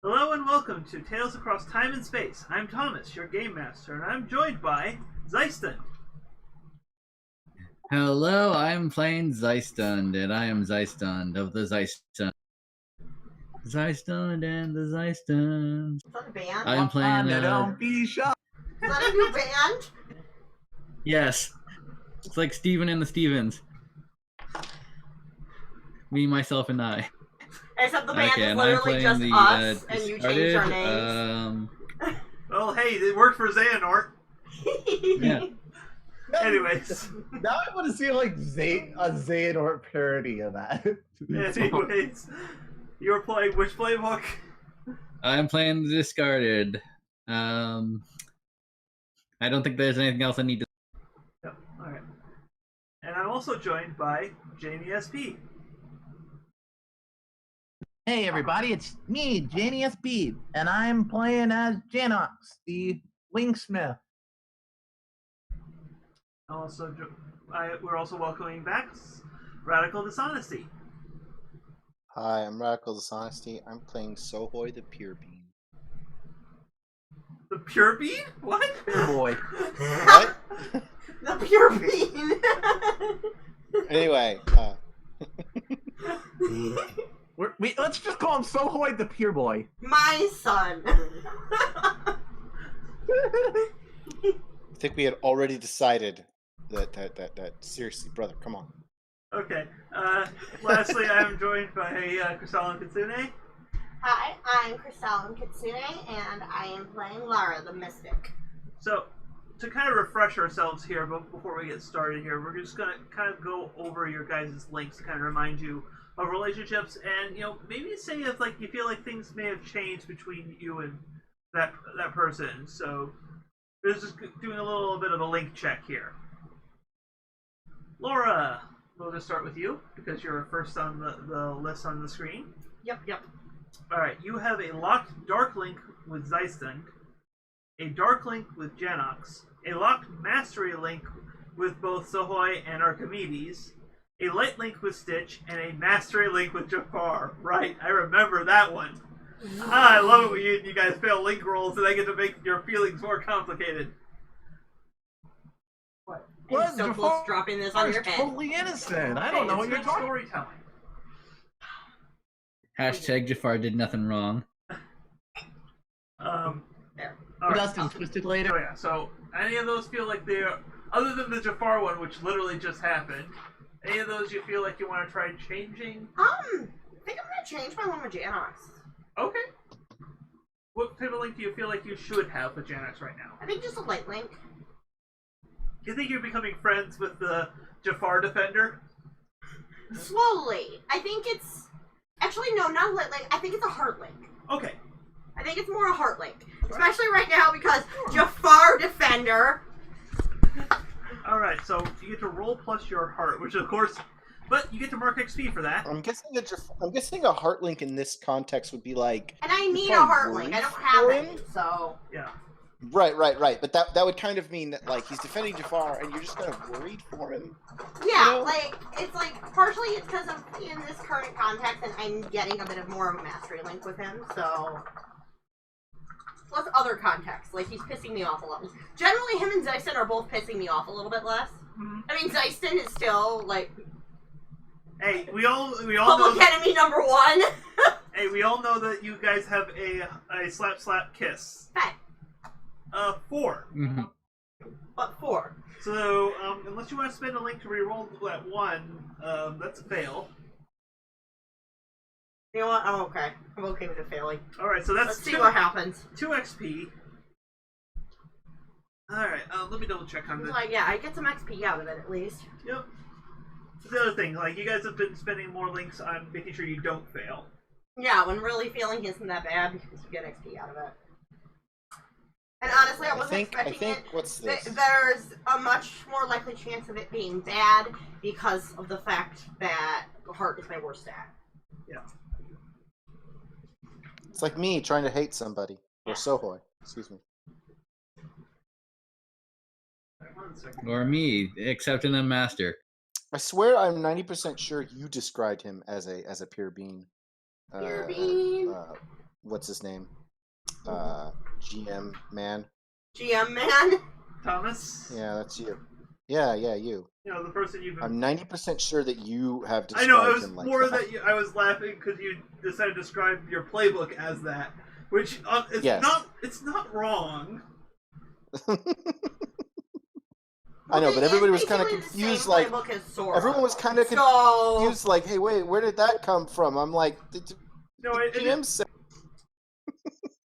Hello and welcome to Tales Across Time and Space. I'm Thomas, your game master, and I'm joined by Zeiston. Hello, I'm playing Zeistund, and I am Zeistund of the Zeistund. Zeistund and the Zeistund. Is that a band? I am playing. Don't be shy. Is that a new band? Yes, it's like Steven and the Stevens. Me, myself, and I. Except the band Okay, is and I'm literally playing just the us, and you changed Discarded. our names. Well, hey, it worked for Xehanort. Yeah. Anyways. Now I want to see like a Xehanort parody of that. Anyways, you're playing which playbook? I'm playing the Discarded. I don't think there's anything else I need to. Yep, alright. And I'm also joined by Jamie SP. Hey everybody, it's me, Janie SB, and I'm playing as Janox, the Winksmith. Also, we're also welcoming back Radical Dishonesty. Hi, I'm Radical Dishonesty. I'm playing Sohoy the Pure Bean. The Pure Bean? What? Pure boy. What? The pure bean. Anyway, Let's just call him Sohoy the Pure Boy. My son. I think we had already decided that seriously, brother, come on. Okay. Lastly, I'm joined by Crystal and Kitsune. Hi, I'm Crystal Kitsune, and I am playing Lara the Mystic. So, to kind of refresh ourselves here before we get started here, we're just going to kind of go over your guys' links to kind of remind you of relationships and, maybe say if, like, you feel like things may have changed between you and that person. So, we're just doing a little bit of a link check here. Laura, we'll just start with you because you're first on the list on the screen. Yep. Alright, you have a locked dark link with Zeistund, a dark link with Janox, a locked mastery link with both Sohoy and Archimedes, a light link with Stitch, and a mastery link with Jafar. Right, I remember that one. I love it when you guys fail link rolls and I get to make your feelings more complicated. What? What? I'm so close to dropping this on your head. Totally innocent. I don't know what you're good talking. storytelling. Hashtag Jafar did nothing wrong. There. All right. Dustin twisted later. So yeah, so any of those feel like they're, other than the Jafar one, which literally just happened, any of those you feel like you want to try changing? I think I'm gonna change my one with Janox. Okay. What type of link do you feel like you should have with Janox right now? I think just a light link. Do you think you're becoming friends with the Jafar Defender? Slowly. I think it's... Actually, no, not a light link. I think it's a heart link. Okay. I think it's more a heart link. Especially right now because Jafar Defender. Alright, so you get to roll plus your heart, which of course... But you get to mark XP for that. I'm guessing a heart link in this context would be like. And I need a probably heart link. I don't worried have for any, him? so... Yeah. Right. But that would kind of mean that like he's defending Jafar, and you're just kind of worried for him. Yeah, You know? like, it's like, partially it's because of in this current context, and I'm getting a bit of more of a mastery link with him, so... Plus other context, like, he's pissing me off a lot. Generally, him and Zeiston are both pissing me off a little bit less. Mm-hmm. I mean, Zeiston is still, like... Hey, we all Public know enemy number one! Hey, we all know that you guys have a slap kiss. Hey, 4. Mm-hmm. but 4. So, unless you want to spend a link to reroll that 1, that's a fail. You know what? I'm okay. I'm okay with it failing. Alright, so that's Let's see what happens. 2 XP. Alright, let me double check on this. Like, yeah, I get some XP out of it at least. Yep. That's the other thing, like, you guys have been spending more links on making sure you don't fail. Yeah, when really failing isn't that bad because you get XP out of it. And honestly, I wasn't expecting it. What's this? There's a much more likely chance of it being bad because of the fact that heart is my worst stat. Yeah. It's like me trying to hate somebody. Or Sohoy. Excuse me. Alright, 1 second. Or me, accepting a master. I swear I'm 90% sure you described him as a pure bean. Pure bean. what's his name? GM man. GM man. Thomas. Yeah, that's you. Yeah, you. You know, the person you've been. I'm 90% sure that you have I described know, it was him like more that. I was laughing because you decided to describe your playbook as that, which it's Yes. not wrong. I know, but everybody was kind of Basically the confused. same Like playbook as Sora. everyone was kind of So confused. Like, hey, wait, where did that come from? I'm like, did No, it GM is. say?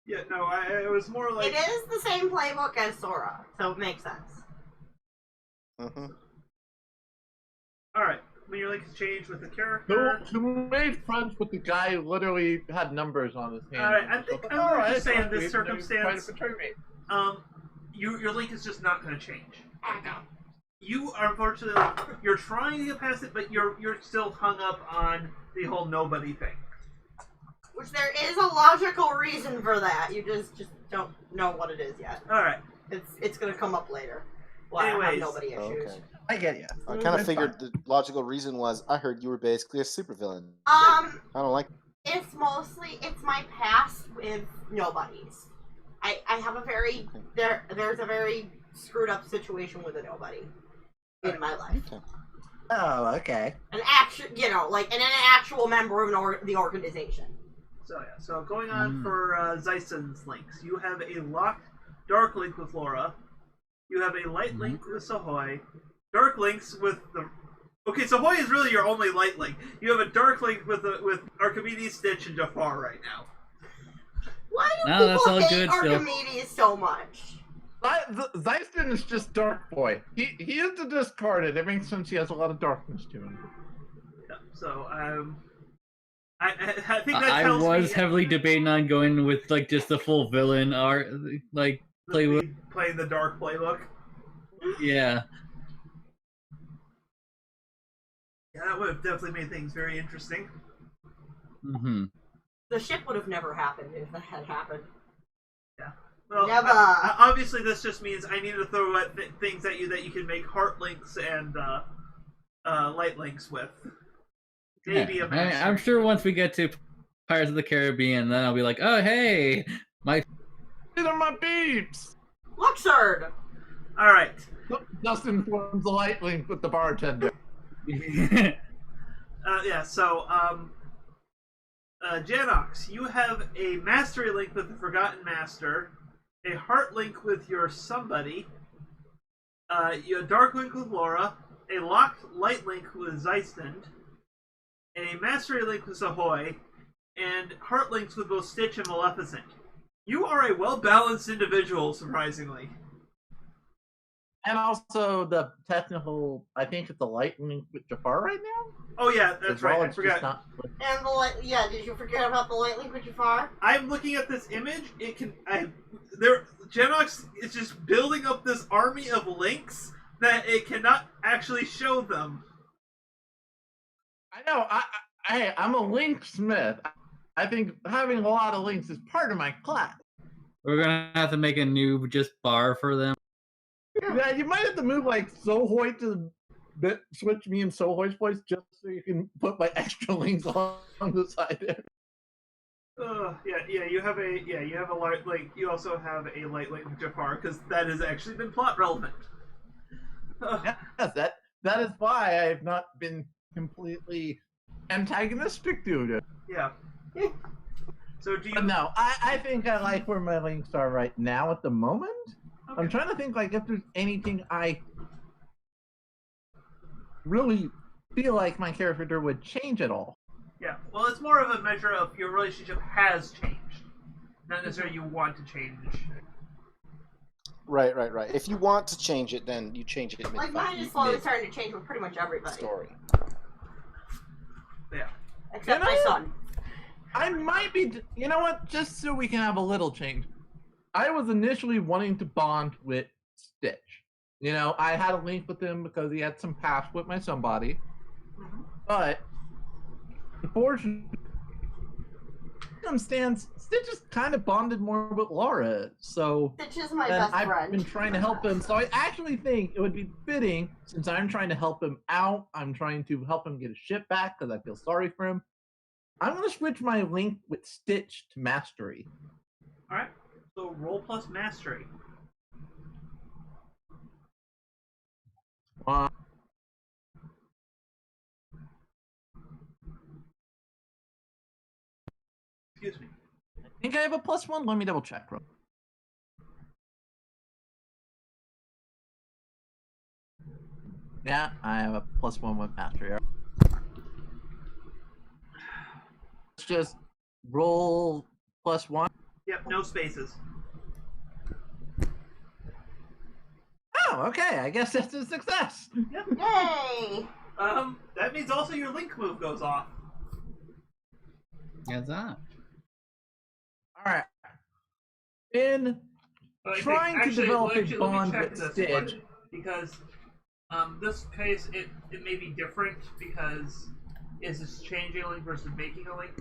Yeah, no, it was more like. it is the same playbook as Sora, so it makes sense. Mm-hmm. All right, when your link is changed with the character. So we made friends with the guy who literally had numbers on his hand. All right, I think I'm going to just say in this trying to circumstance, betray me. your link is just not going to change. I know. You are unfortunately you're trying to get past it, but you're still hung up on the whole nobody thing. Which there is a logical reason for that. You just don't know what it is yet. All right. It's gonna come up later. Well, I have Anyways. nobody issues. Okay. I get you. I kind of figured the logical reason was I heard you were basically a supervillain. I don't like. It's my past with nobodies. I have a very there's a very screwed up situation with a nobody in my life. Okay. Oh, okay. An actual member of the organization. So yeah. So going on for Zyson's links, you have a locked dark link with Laura. You have a light link with Sahoy. Dark links with the. Okay, Sahoy is really your only light link. You have a dark link with Archimedes, Stitch, and Jafar right now. Why do No, that's people all hate good still. Archimedes so much? Zeiston is just Dark Boy. He is the discarded. It makes sense he has a lot of darkness to him. Yeah, so I think that I tells was me heavily debating on going with like just the full villain art, like playbook. playing the dark playbook. Yeah. Yeah, that would have definitely made things very interesting. Mm-hmm. The ship would have never happened if that had happened. Well, Never. Obviously, this just means I need to throw out things at you that you can make heart links and light links with. Maybe a master. I'm sure once we get to Pirates of the Caribbean, then I'll be like, oh hey, my. These are my beeps! Luxord! All right. Dustin forms a light link with the bartender. Yeah. So, Janox, you have a mastery link with the Forgotten Master, a heart link with your somebody, you have a dark link with Laura, a locked light link with Zeistund, a mastery link with Sahoy, and heart links with both Stitch and Maleficent. You are a well-balanced individual, surprisingly. And also the technical, I think it's the light link with Jafar right now? Oh yeah, that's As right. well, I it's forgot. just not- And the light, yeah, did you forget about the light link with Jafar? I'm looking at this image. Genox is just building up this army of links that it cannot actually show them. I know, hey, I'm a link smith. I think having a lot of links is part of my class. We're gonna have to make a new just bar for them. Yeah, you might have to move like Sohoy to switch me in Sohoy's place just so you can put my extra links on the side there. You have a light link. You also have a light link with Jafar because that has actually been plot relevant. Yes, that is why I've not been completely antagonistic to it. Yeah. So do you? But no, I think I like where my links are right now at the moment. Okay. I'm trying to think like if there's anything I really feel like my character would change at all. Yeah. Well, it's more of a measure of your relationship has changed, not necessarily you want to change. Right. If you want to change it, then you change it. Like, mine is slowly starting to change with pretty much everybody. Story. Yeah. Except my son. I might be, you know what, just so we can have a little change. I was initially wanting to bond with Stitch. You know, I had a link with him because he had some past with my somebody. But, unfortunately, circumstance, Stitch is kind of bonded more with Laura. So, Stitch is my and best I've friend. been trying to help him. So I actually think it would be fitting, since I'm trying to help him out, I'm trying to help him get his ship back because I feel sorry for him. I'm gonna switch my link with Stitch to Mastery. All right. So roll plus mastery. Uh, Excuse me. I think I have a +1. Let me double check. Yeah, I have a +1 with Mastery. Let's just roll +1. Yep. No spaces. Oh, okay. I guess that's a success. Yep. Yay! That means also your link move goes off. How's that? All right. In trying to develop a bond with Stitch. Because this case it may be different because is this changing a link versus making a link?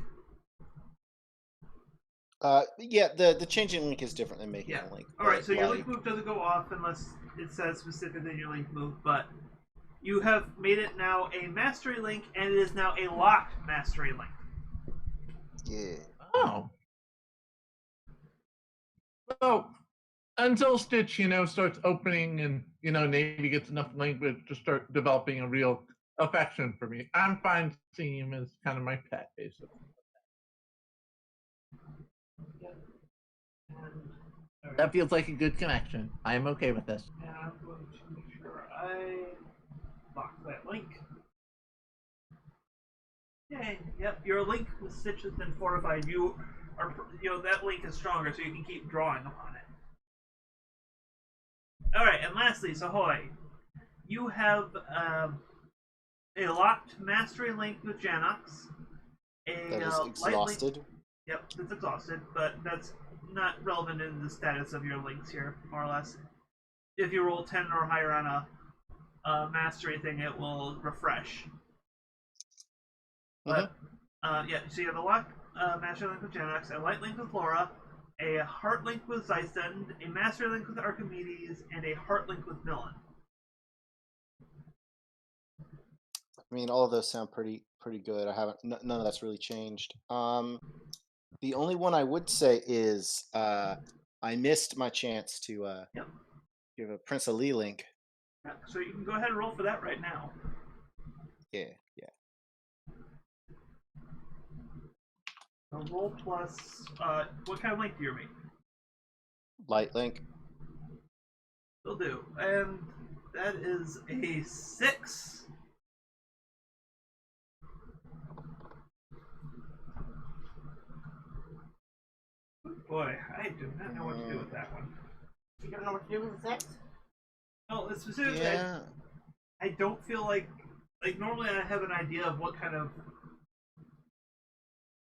Yeah, the changing link is different than making Yeah. a link. All right, so your like, link move doesn't go off unless it says specifically in your link move, but you have made it now a mastery link, and it is now a locked mastery link. yeah. Oh. So, until Stitch, starts opening and, maybe gets enough language to start developing a real affection for me, I'm fine seeing him as kind of my pet, basically. And, That feels like a good connection. I am okay with this. and I'm going to make sure I lock that link. Okay, yep, your link with Stitch has been fortified. You are, that link is stronger, so you can keep drawing upon it. Alright, and lastly, Sahoy, you have a locked mastery link with Janox. That is light link. exhausted. Yep, it's exhausted, but that's not relevant in the status of your links here, more or less. If you roll 10 or higher on a mastery thing, it will refresh. But, yeah, so you have a locked mastery link with Janox, a light link with Laura, a heart link with Zeistund, a mastery link with Archimedes, and a heart link with Millen. I mean, all of those sound pretty good. I haven't none of that's really changed. The only one I would say is I missed my chance to Yep. give a Prince Ali link. Yeah, so you can go ahead and roll for that right now. Yeah. So roll plus, what kind of link do you make? Light link. Will do. And that is a 6. Boy, I do not know what to do with that one. You don't know what to do with the 6? No, it's specifically, Yeah. I don't feel like normally I have an idea of what kind of.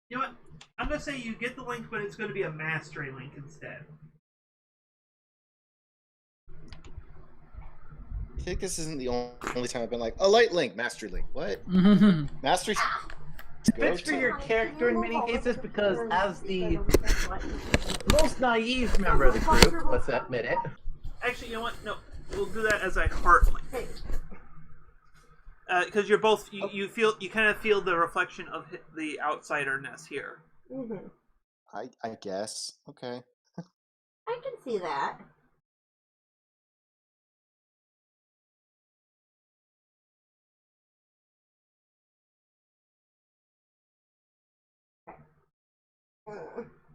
You know what? I'm gonna say you get the link, but it's gonna be a mastery link instead. I think this isn't the only time I've been like a light link, mastery link. What? Mastery. Fits for your character in many cases because as the most naive member of the group, let's admit it. Actually, you know what? No, we'll do that as a heart link. Because you're both you kind of feel the reflection of the outsiderness here. Mm-hmm. I guess. Okay. I can see that.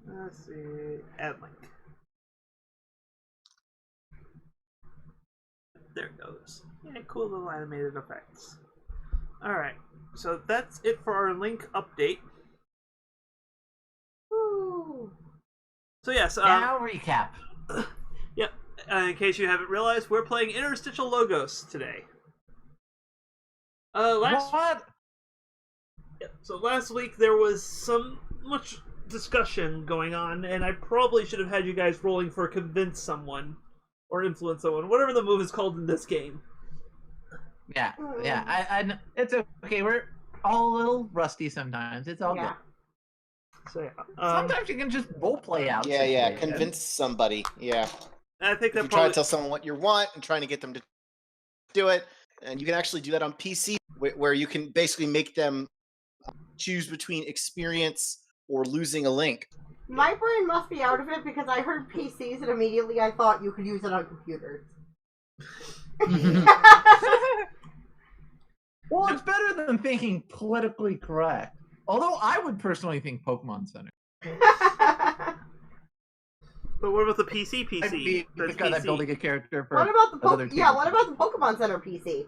Let's see. Add link. There it goes. Yeah, cool little animated effects. Alright, so that's it for our link update. Woo. So yes, Now recap. yep. In case you haven't realized, we're playing Interstitial Logos today. What? Yeah, so last week there was some much discussion going on, and I probably should have had you guys rolling for convince someone or influence someone, whatever the move is called in this game. Yeah. I it's okay. We're all a little rusty sometimes. It's all Yeah. good. So yeah, Sometimes you can just role play out. Yeah, yeah. situations. Convince somebody. Yeah. I think If that you try probably to tell someone what you want and trying to get them to do it, and you can actually do that on PC, where you can basically make them choose between experience or losing a link. My brain must be out of it because I heard PCs and immediately I thought you could use it on computers. Well, it's better than thinking politically correct. Although I would personally think Pokemon Center. But what about the PC? I'd be That's because I'm PC. building a character for What about the another what about the Pokemon Center PC?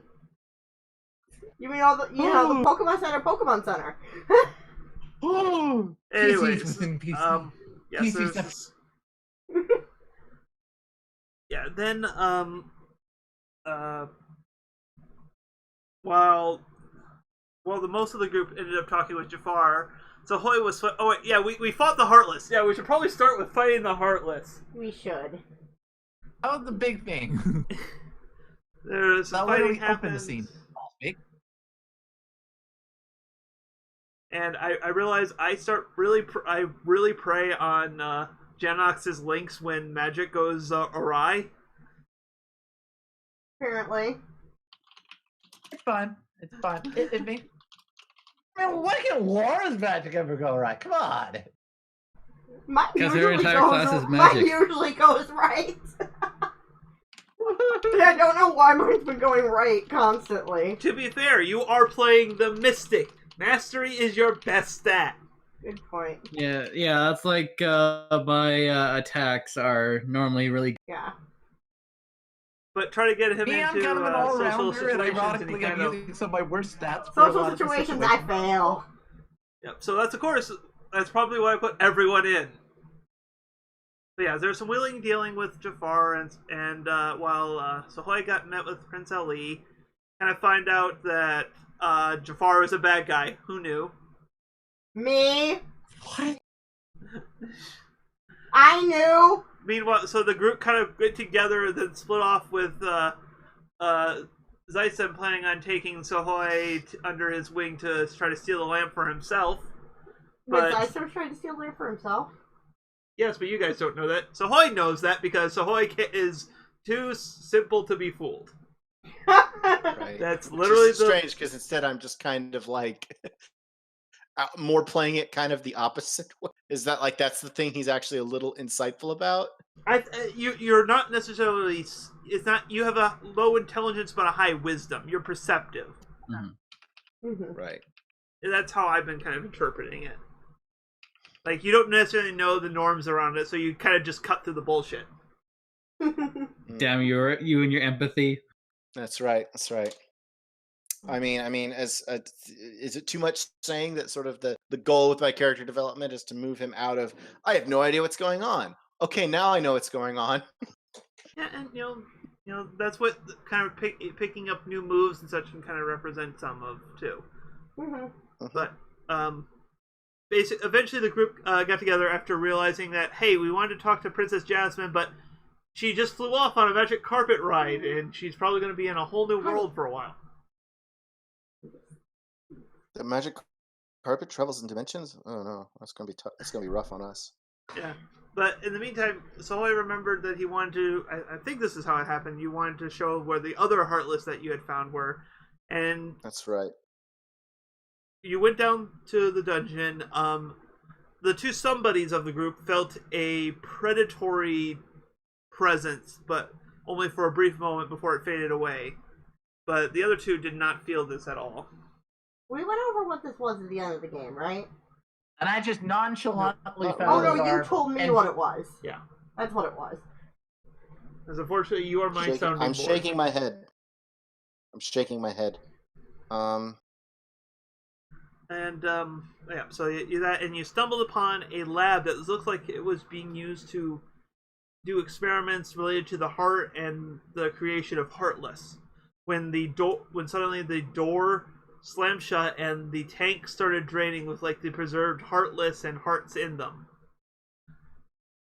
You mean all the the Pokemon Center? Oh, Anyways, PCs within PC. yes, PC there's stuff. this- yeah. Then while the most of the group ended up talking with Jafar, so Hoy was. Oh wait, yeah, we fought the Heartless. Yeah, we should probably start with fighting the Heartless. We should. That was the big thing. There's That fighting literally opened the happens, scene. Big. and I realize I really prey on Janox's links when magic goes awry. Apparently. It's fine. It's fine. It makes. I mean, why can't Laura's magic ever go right? Come on. Mine 'Cause her usually entire goes, class is mine magic. usually goes right. I don't know why mine's been going right constantly. To be fair, you are playing the Mystic. Mastery is your best stat. Good point. Yeah, that's like my attacks are normally really Yeah. But try to get him Me, I'm into kind of an social all-rounder, and situations, and he ironically, I'm kind of. using some of my worst stats. for a Social lot of different situations, I fail. Yep. So that's probably why I put everyone in. But yeah, there's some wheeling dealing with Jafar, and while Sohoy got met with Prince Ali, kind of find out that Jafar is a bad guy. Who knew? Me? What? I knew. Meanwhile, so the group kind of get together and then split off with Zyson planning on taking Sohoy under his wing to try to steal the lamp for himself. But But Zyson trying to steal it for himself? yes, but you guys don't know that. Sohoy knows that because Sohoy is too simple to be fooled. Right. That's Which literally is strange because instead I'm just kind of like more playing it kind of the opposite way. Is that like that's the thing he's actually a little insightful about? You're not necessarily. It's not. You have a low intelligence but a high wisdom. You're perceptive. Mm-hmm. Right. That's how I've been kind of interpreting it. Like you don't necessarily know the norms around it, so you kind of just cut through the bullshit. damn you and your empathy. That's right. That's right. I mean, as is it too much saying that sort of the goal with my character development is to move him out of I have no idea what's going on. Okay, now I know what's going on. Yeah, and you know that's what kind of picking up new moves and such can kind of represent some of too. Mm-hmm. But eventually the group got together after realizing that hey, we wanted to talk to Princess Jasmine, but she just flew off on a magic carpet ride, and she's probably going to be in a whole new world for a while. The magic carpet travels in dimensions. Oh no, that's gonna be tough. That's gonna be rough on us. Yeah, but in the meantime, Sohoy remembered that he wanted to. I think this is how it happened. You wanted to show where the other Heartless that you had found were, and That's right. you went down to the dungeon. The two somebodies of the group felt a predatory presence, but only for a brief moment before it faded away. But the other two did not feel this at all. We went over what this was at the end of the game, right? And I just nonchalantly found Oh no, you our- told me and- what it was. Yeah. That's what it was. Because unfortunately, you are my sounding I'm board. shaking my head. I'm shaking my head. And yeah, so you stumbled upon a lab that looks like it was being used to do experiments related to the heart and the creation of Heartless. When suddenly the door slammed shut and the tank started draining with like the preserved Heartless and hearts in them.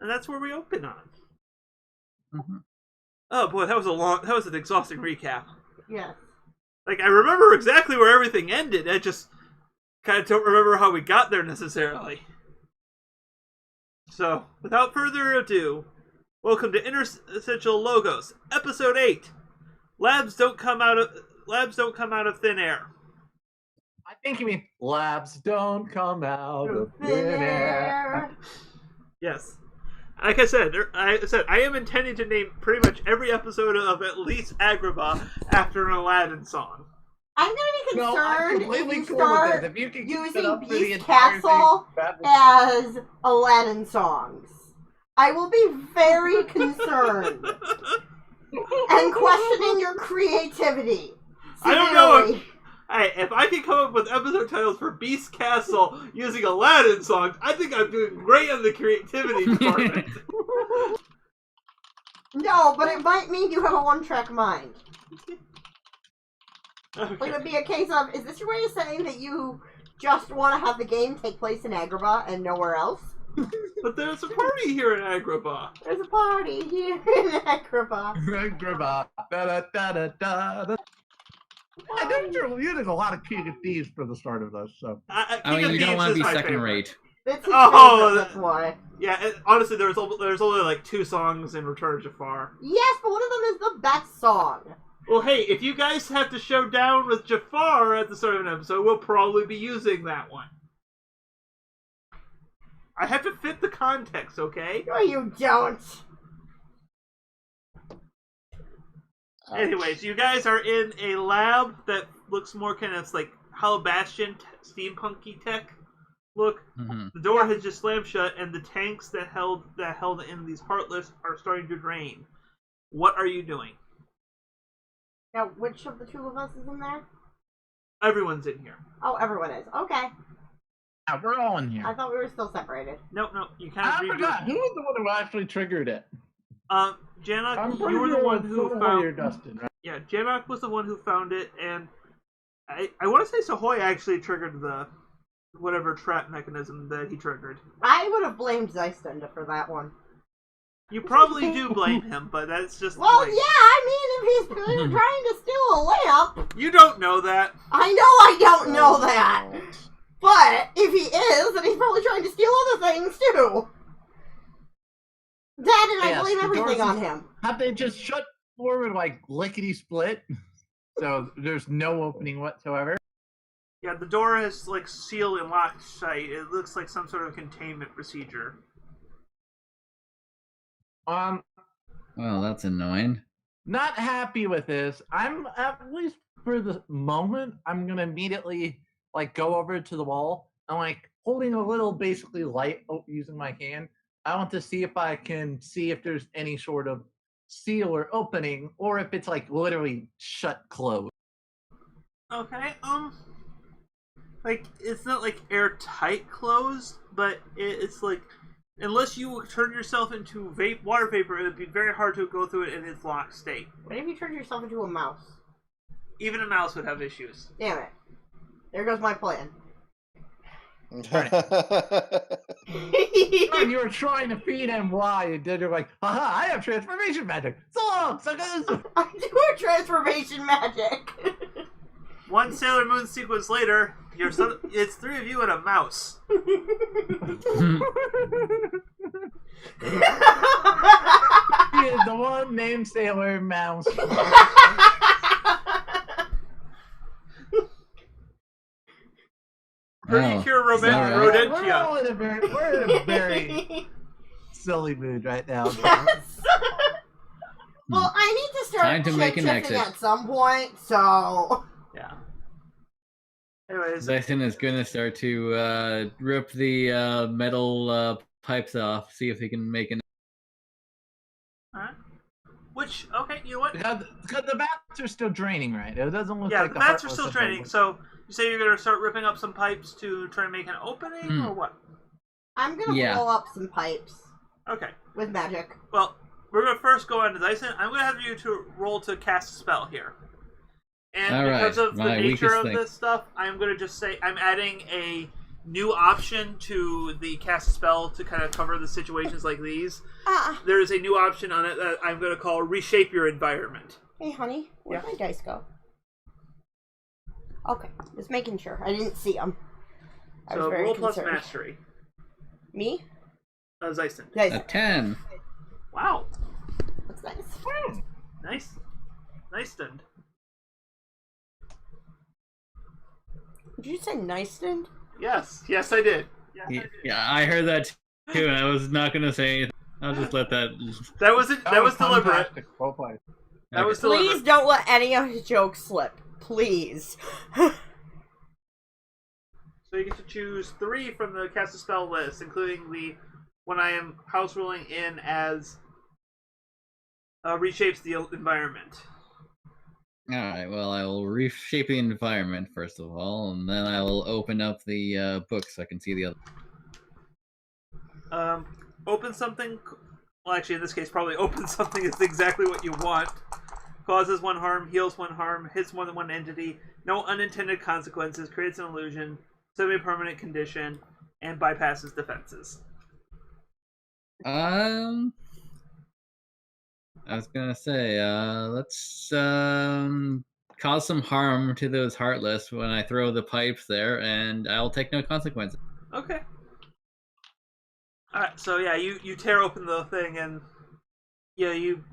And that's where we open on. Mm-hmm. Oh boy, that was an exhausting recap. Yes. Like I remember exactly where everything ended. I just kind of don't remember how we got there necessarily. So, without further ado, welcome to Interstitial Logos, Episode 8. Labs don't come out of thin air. I think you mean labs don't come out of thin air. Yes. Like I said, I am intending to name pretty much every episode of at least Agrabah after an Aladdin song. I'm gonna be No, I'm concerned completely if you cool with start this. If you can keep it using up for the Beast entire Castle thing, that as Aladdin songs. I will be very concerned and questioning your creativity. I don't know severely. Hey, if I can come up with episode titles for Beast Castle using Aladdin songs, I think I'm doing great in the creativity department. No, but it might mean you have a one-track mind. Okay. Like, it would be a case of, is this your way of saying that you just want to have the game take place in Agrabah and nowhere else? But there's a party here in Agrabah. There's a party here in Agrabah. Agrabah. Da-da-da-da-da-da. I think you're using a lot of King of Thieves for the start of this, so. I King mean, of you don't Thieves want to is be my second favorite. rate. That's his Oh, favorite, that's why. Yeah, honestly, there's only like 2 songs in Return of Jafar. Yes, but one of them is the best song. Well, hey, if you guys have to show down with Jafar at the start of an episode, we'll probably be using that one. I have to fit the context, okay? No, you don't. Anyways, you guys are in a lab that looks more kind of like Hollow Bastion, steampunky tech look. Mhm. The door has just slammed shut, and the tanks that held in these Heartless are starting to drain. What are you doing? Now, which of the two of us is in there? Everyone's in here. Oh, everyone is. Okay. Yeah, we're all in I here. thought we were still separated. No, you kind I of forgot. Who was the one who actually triggered it? Janak, I'm pretty you were the sure one it was who Sawyer found. Dustin, right? Yeah, Janak was the one who found it, and I want to say Sahoy actually triggered the whatever trap mechanism that he triggered. I would have blamed Zeistunda for that one. You probably do blame him, but that's just Well, like, yeah, I mean, if he's trying to steal a lamp, you don't know that. I know I don't know that. But if he is, then he's probably trying to steal other things too. That and I Yes, blame the everything doors on is- him. Have they just shut the door with like lickety split? So there's no opening whatsoever. Yeah, the door is like sealed and locked tight. It looks like some sort of containment procedure. Well, that's annoying. not happy with this. I'm at least for the moment. I'm gonna immediately like go over to the wall and like holding a little basically light using my hand. I want to see if I can see if there's any sort of seal or opening, or if it's like literally shut closed. Okay, like it's not like airtight closed, but it's like unless you turn yourself into water vapor, it would be very hard to go through it in its locked state. What if you turned yourself into a mouse? Even a mouse would have issues. Damn it. There goes my plan. And you were trying to feed him why, and then you're like, haha, I have transformation magic. So long, suckers! I do a transformation magic. One Sailor Moon sequence later, it's 3 of you and a mouse. He is the one named Sailor Mouse. Pretty pure is that right? We're rodentia. all in a very silly mood right now. Yes. Well, I need to start Time to make an shifting exit. at some point, so... Yeah. Anyways, Zyson is gonna start to rip the metal pipes off, see if he can make an. alright. Which, okay, you know what? Because the bats are still draining, right? It doesn't look Yeah, like the bats are Heartless still have training, opened. so you say you're gonna start ripping up some pipes to try and make an opening, or what? I'm gonna Yeah. blow up some pipes Okay. with magic. Well, we're gonna first go on to Dyson. I'm gonna have you to roll to cast a spell here. And Alright, because of the my nature weakest of link. this stuff, I'm gonna just say I'm adding a new option to the cast a spell to kind of cover the situations like these. Ah, There is a new option on it that I'm gonna call reshape your environment. hey honey, where'd my dice go? Okay, just making sure. I didn't see them. I was So very roll plus concerned. mastery. Me? Zyson. Dice. A 10. Wow. That's nice. Nice. Nice done. Did you say Nystend? Yes, I did. Yeah, I heard that too, and I was not gonna say anything. I'll just let that. That was deliberate. fantastic. Well played. That was Please deliberate. don't let any of his jokes slip. Please. So you get to choose 3 from the cast a spell list, including the one I am house ruling in as reshapes the environment. Alright, well, I will reshape the environment first of all, and then I will open up the book so I can see the other. Open something. Well, actually, in this case, probably open something is exactly what you want. Causes 1 harm, heals 1 harm, hits more than 1 entity, no unintended consequences, creates an illusion, semi-permanent condition, and bypasses defenses. I was gonna say, let's cause some harm to those Heartless when I throw the pipes there, and I'll take no consequences. Okay. Alright, so yeah, you tear open the thing, and yeah, you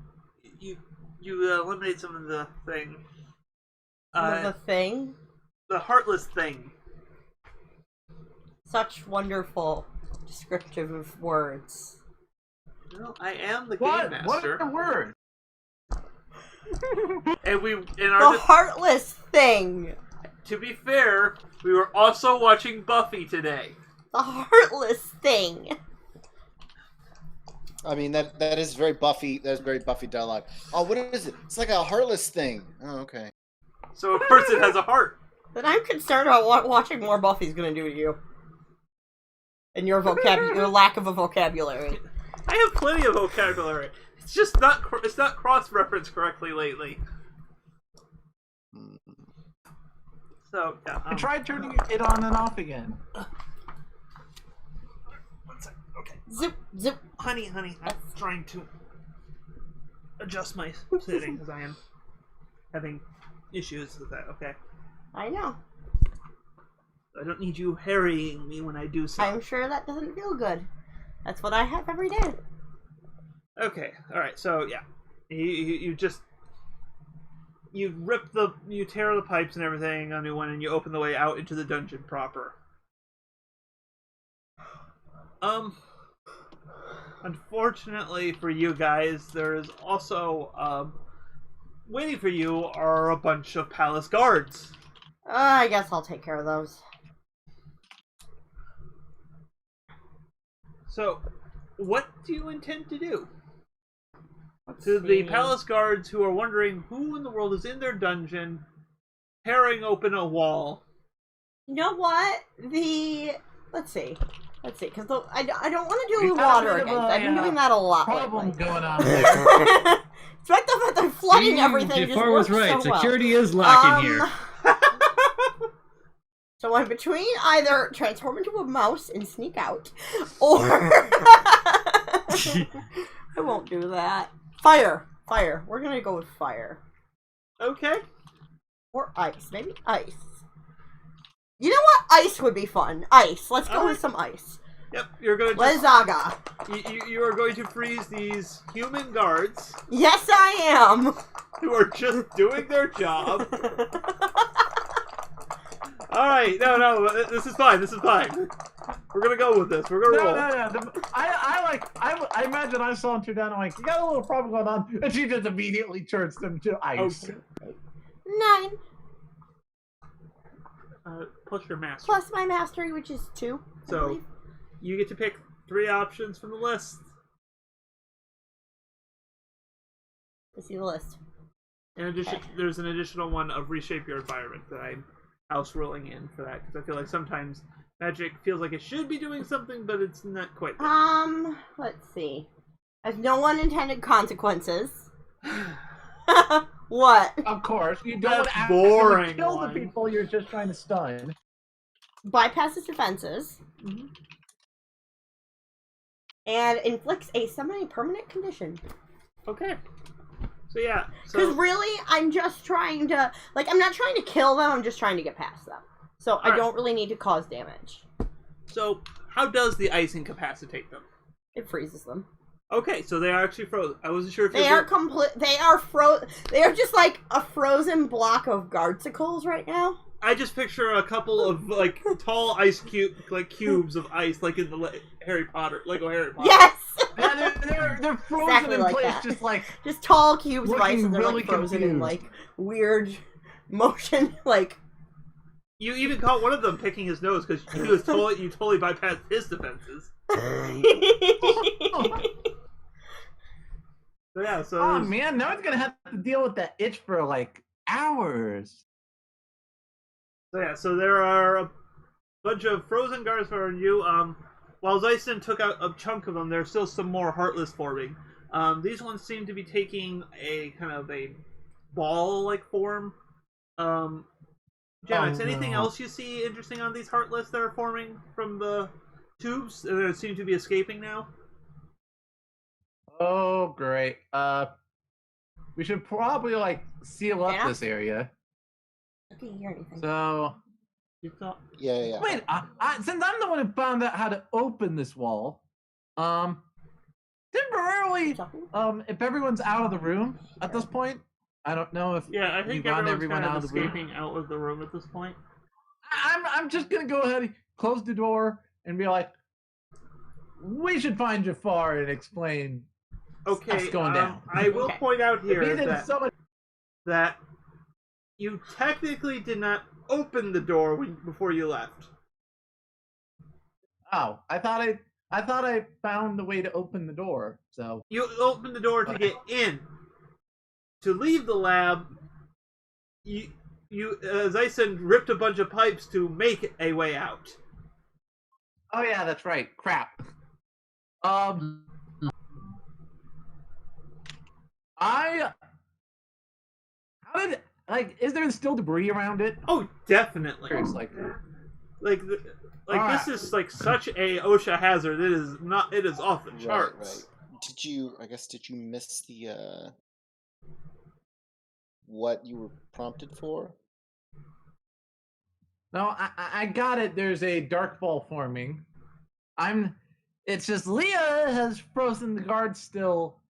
eliminate some of the thing. The thing? The Heartless thing. Such wonderful descriptive of words. Well, I am the What? game What master. is the word? And we, in The our, heartless thing! to be fair, we were also watching Buffy today. The heartless thing! I mean, that is very Buffy. That's very Buffy dialogue. Oh, what is it? It's like a heartless thing. Oh, okay. So of course it has a heart. Then I'm concerned about what watching more Buffy's gonna do to you. And your your lack of a vocabulary. I have plenty of vocabulary. It's just not it's not cross-referenced correctly lately. So yeah. I tried turning it on and off again. One sec. Okay. Zip, zip. Honey, I'm trying to adjust my sitting because I am having issues with that. Okay. I know. I don't need you harrying me when I do so. I'm sure that doesn't feel good. That's what I have every day. Okay. All right. So yeah, you tear the pipes and everything on new one, and you open the way out into the dungeon proper. Unfortunately for you guys, there is also waiting for you are a bunch of palace guards. I guess I'll take care of those. So, what do you intend to do? Let's To see. the palace guards who are wondering who in the world is in their dungeon, tearing open a wall. You know what? Let's see, because I don't want to do We the have a water bit of again. a, I've been doing that a lot Problem lately. going on there. Despite the fact that flooding See, everything just Jafar works was right. so well. Security is lacking here. So I'm between either transform into a mouse and sneak out, or I won't do that. Fire. We're gonna go with fire. Okay. Or ice. Maybe ice. You know what? Ice would be fun. Ice. Let's go with some ice. Yep, you're going to Lezaga. you are going to freeze these human guards Yes, I am. who are just doing their job. All right, no, this is fine. We're gonna go with this. We're gonna roll. No. I imagine I sauntered down. I'm like, you got a little problem going on, and she just immediately turns them to ice. Okay. 9 Plus your master. plus my mastery, which is 2. I So believe. you get to pick 3 options from the list. Let's see the list. In addition, there's an additional one of reshape your environment that I'm house ruling in for that because I feel like sometimes magic feels like it should be doing something, but it's not quite there. Let's see. Has no unintended consequences. What? Of course, you That's don't actually boring kill one. the people you're just trying to stun. Bypasses defenses. Mhm. And inflicts a semi-permanent condition. Okay. So yeah. Because So really, I'm just trying to... I'm not trying to kill them, I'm just trying to get past them. So I Alright. don't really need to cause damage. how does the ice incapacitate them? It freezes them. Okay, so they are actually frozen. I wasn't sure if They are complete. They are They are just like a frozen block of guardsicles right now. I just picture a couple of like tall ice cubes of ice, like in the Lego Harry Potter. Yes. Yeah, they're frozen Exactly in like place, that. just like Just tall cubes of ice, looking and they're really like frozen in confused. like weird motion. Like You even caught one of them picking his nose because you totally bypassed his defenses. So yeah, so oh man, now it's gonna have to deal with that itch for like hours. so there are a bunch of frozen guards for you. While Zeiston took out a chunk of them, there's still some more Heartless forming. These ones seem to be taking a kind of a ball-like form. Janix, anything else you see interesting on these Heartless that are forming from the tubes that seem to be escaping now? Oh great. We should probably like seal up Yeah. this area. I can't hear anything. So You thought? Yeah. wait, since I'm the one who found out how to open this wall, temporarily, if everyone's out of the room at this point, I don't know if Yeah, I we've think gotten everyone's everyone kind out of of the room. escaping out of the room at this point. I'm just gonna go ahead and close the door and be like, we should find Jafar and explain Okay, stuff's going down. I will Okay. point out If here he didn't that you technically did not open the door before you left. Oh, I thought I found the way to open the door. So You opened the door to get in. To leave the lab, as I said, ripped a bunch of pipes to make a way out. oh yeah, that's right. Crap. How did is there still debris around it? Oh, definitely. Curious, like This is like such a OSHA hazard. It is not. It is off the charts. Right. Did you miss the what you were prompted for? no, I got it. There's a dark ball forming. It's just Leah has frozen the guards still,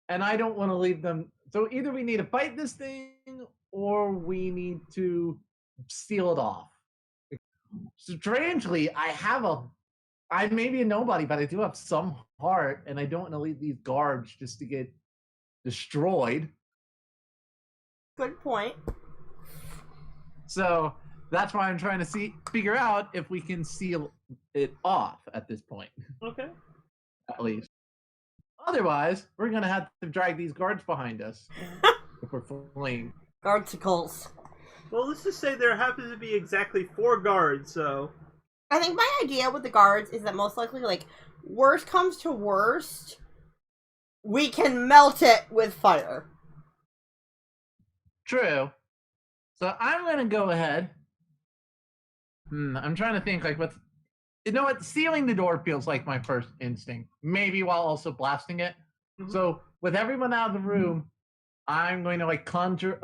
and I don't want to leave them. So either we need to fight this thing, or we need to seal it off. Strangely, I may be a nobody, but I do have some heart, and I don't want to leave these guards just to get destroyed. Good point. So that's why I'm trying to figure out if we can seal it off at this point, Okay. at least. Otherwise, we're gonna have to drag these guards behind us if we're fleeing. Guardsicles. Well, let's just say there happens to be exactly 4 guards. So I think my idea with the guards is that most likely, like, worst comes to worst, we can melt it with fire. True. So I'm gonna go ahead. I'm trying to think like what's. You know what? Sealing the door feels like my first instinct. Maybe while also blasting it. Mhm. So with everyone out of the room, I'm going to like conjure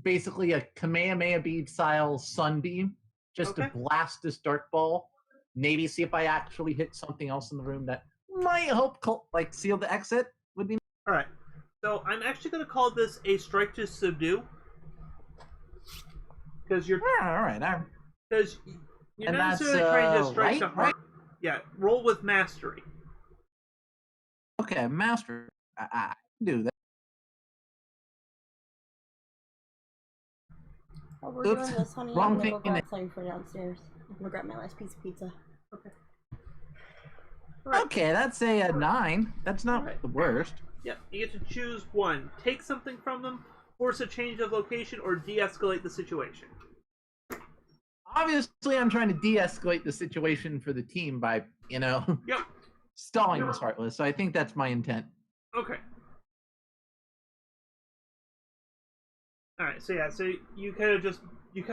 basically a Kamehameha bead style sunbeam just to Okay. blast this dark ball. Maybe see if I actually hit something else in the room that might help like seal the exit. Would be all right. So I'm actually going to call this a strike to subdue because you're all right. because you're And not that's, necessarily trying to strike to right? harm. Yeah, roll with mastery. Okay, master. I can do that. While we're Oops, doing this, honey, wrong I'm gonna go thing. grab something for downstairs. I'm gonna grab my last piece of pizza. Right. Okay, that's a 9. That's not Alright. the worst. Yeah, you get to choose one. Take something from them, force a change of location, or de-escalate the situation. Obviously, I'm trying to de-escalate the situation for the team by, Yep. stalling this Heartless. So I think that's my intent. Okay. All right. So yeah. So you kind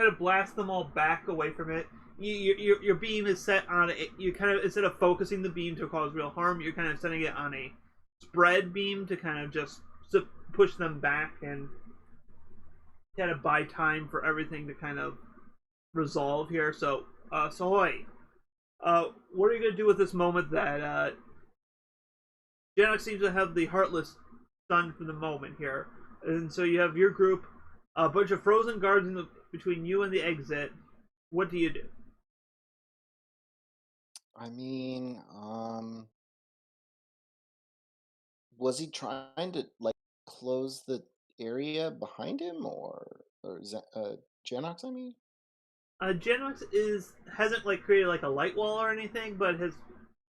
of blast them all back away from it. Your beam is set on it. You kind of, instead of focusing the beam to cause real harm, you're kind of setting it on a spread beam to kind of just push them back and kind of buy time for everything to kind of resolve here. So, Sohoy, what are you gonna do with this moment that Janox seems to have the Heartless stunned for the moment here. And so you have your group, a bunch of frozen guards between you and the exit. What do you do? I mean, was he trying to like close the area behind him, or Janox? I mean, Janox hasn't like created like a light wall or anything, but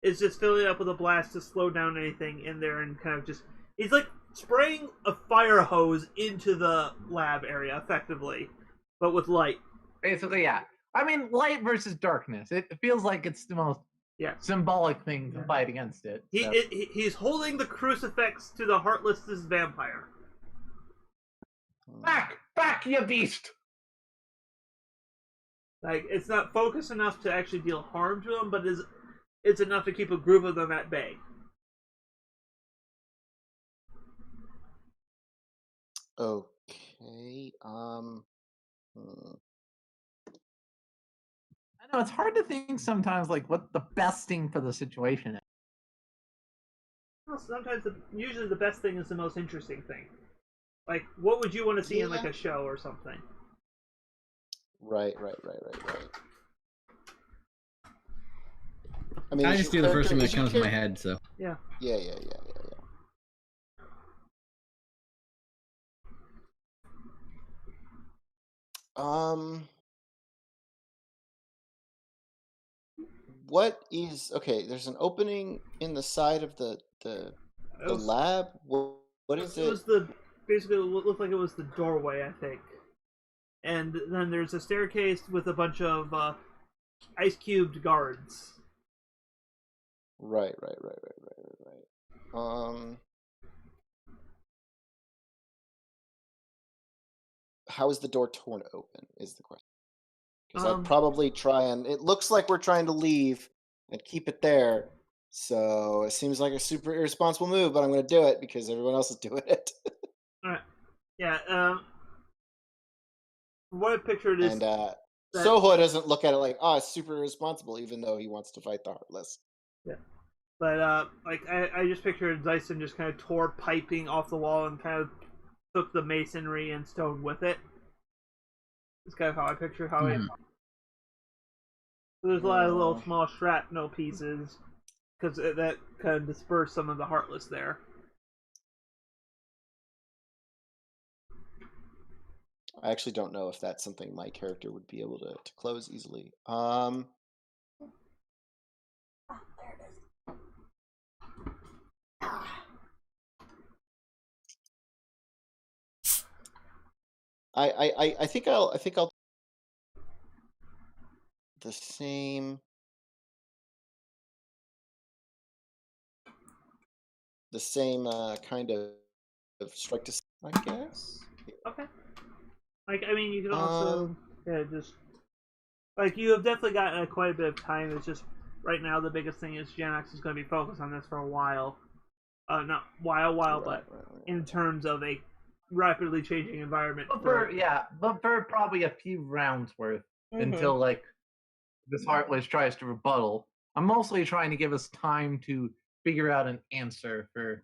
is just filling it up with a blast to slow down anything in there, and kind of just he's like spraying a fire hose into the lab area effectively, but with light. Basically, yeah. I mean, light versus darkness. It feels like it's the most symbolic thing to fight against it. So. He's holding the crucifix to the Heartless's vampire. Back, you beast! Like, it's not focused enough to actually deal harm to him, but it's enough to keep a group of them at bay. Okay. I know it's hard to think sometimes, like what the best thing for the situation is. Well, sometimes, usually the best thing is the most interesting thing. Like, what would you want to see in like a show or something? Right. I mean, I just do the first thing that comes to my head. So yeah. What is okay? There's an opening in the side of the lab. What is it? It was basically it looked like it was the doorway, I think. And then there's a staircase with a bunch of ice cubed guards. Right. How is the door torn open? Is the question. Because I'd probably try and it looks like we're trying to leave and keep it there. So it seems like a super irresponsible move, but I'm going to do it because everyone else is doing it. All right. Yeah. What I pictured is and Soho doesn't look at it like, oh, it's super irresponsible, even though he wants to fight the Heartless. Yeah. But like I just pictured Dyson just kind of tore piping off the wall and kind of took the masonry and stone with it. It's kind of how I picture how it. So there's a lot of little small shrapnel pieces because that kind of dispersed some of the Heartless there. I actually don't know if that's something my character would be able to close easily. Oh, there it is. I think I'll the same kind of strike to, I guess. Okay. Like, I mean, you can also just like you have definitely got quite a bit of time. It's just right now the biggest thing is Janox is going to be focused on this for a while. Not while, but in terms of a rapidly changing environment. But for probably a few rounds worth until like this Heartless tries to rebuttal. I'm mostly trying to give us time to figure out an answer for,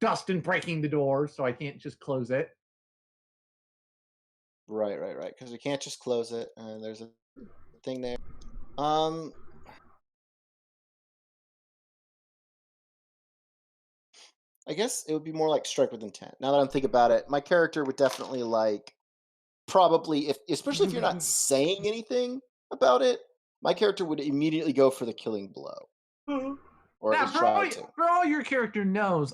Dustin breaking the door, so I can't just close it. Right. Because we can't just close it, and there's a thing there. I guess it would be more like strike with intent. Now that I'm thinking about it, my character would definitely probably especially if you're not saying anything about it, my character would immediately go for the killing blow. Or at least try to. For all your character knows,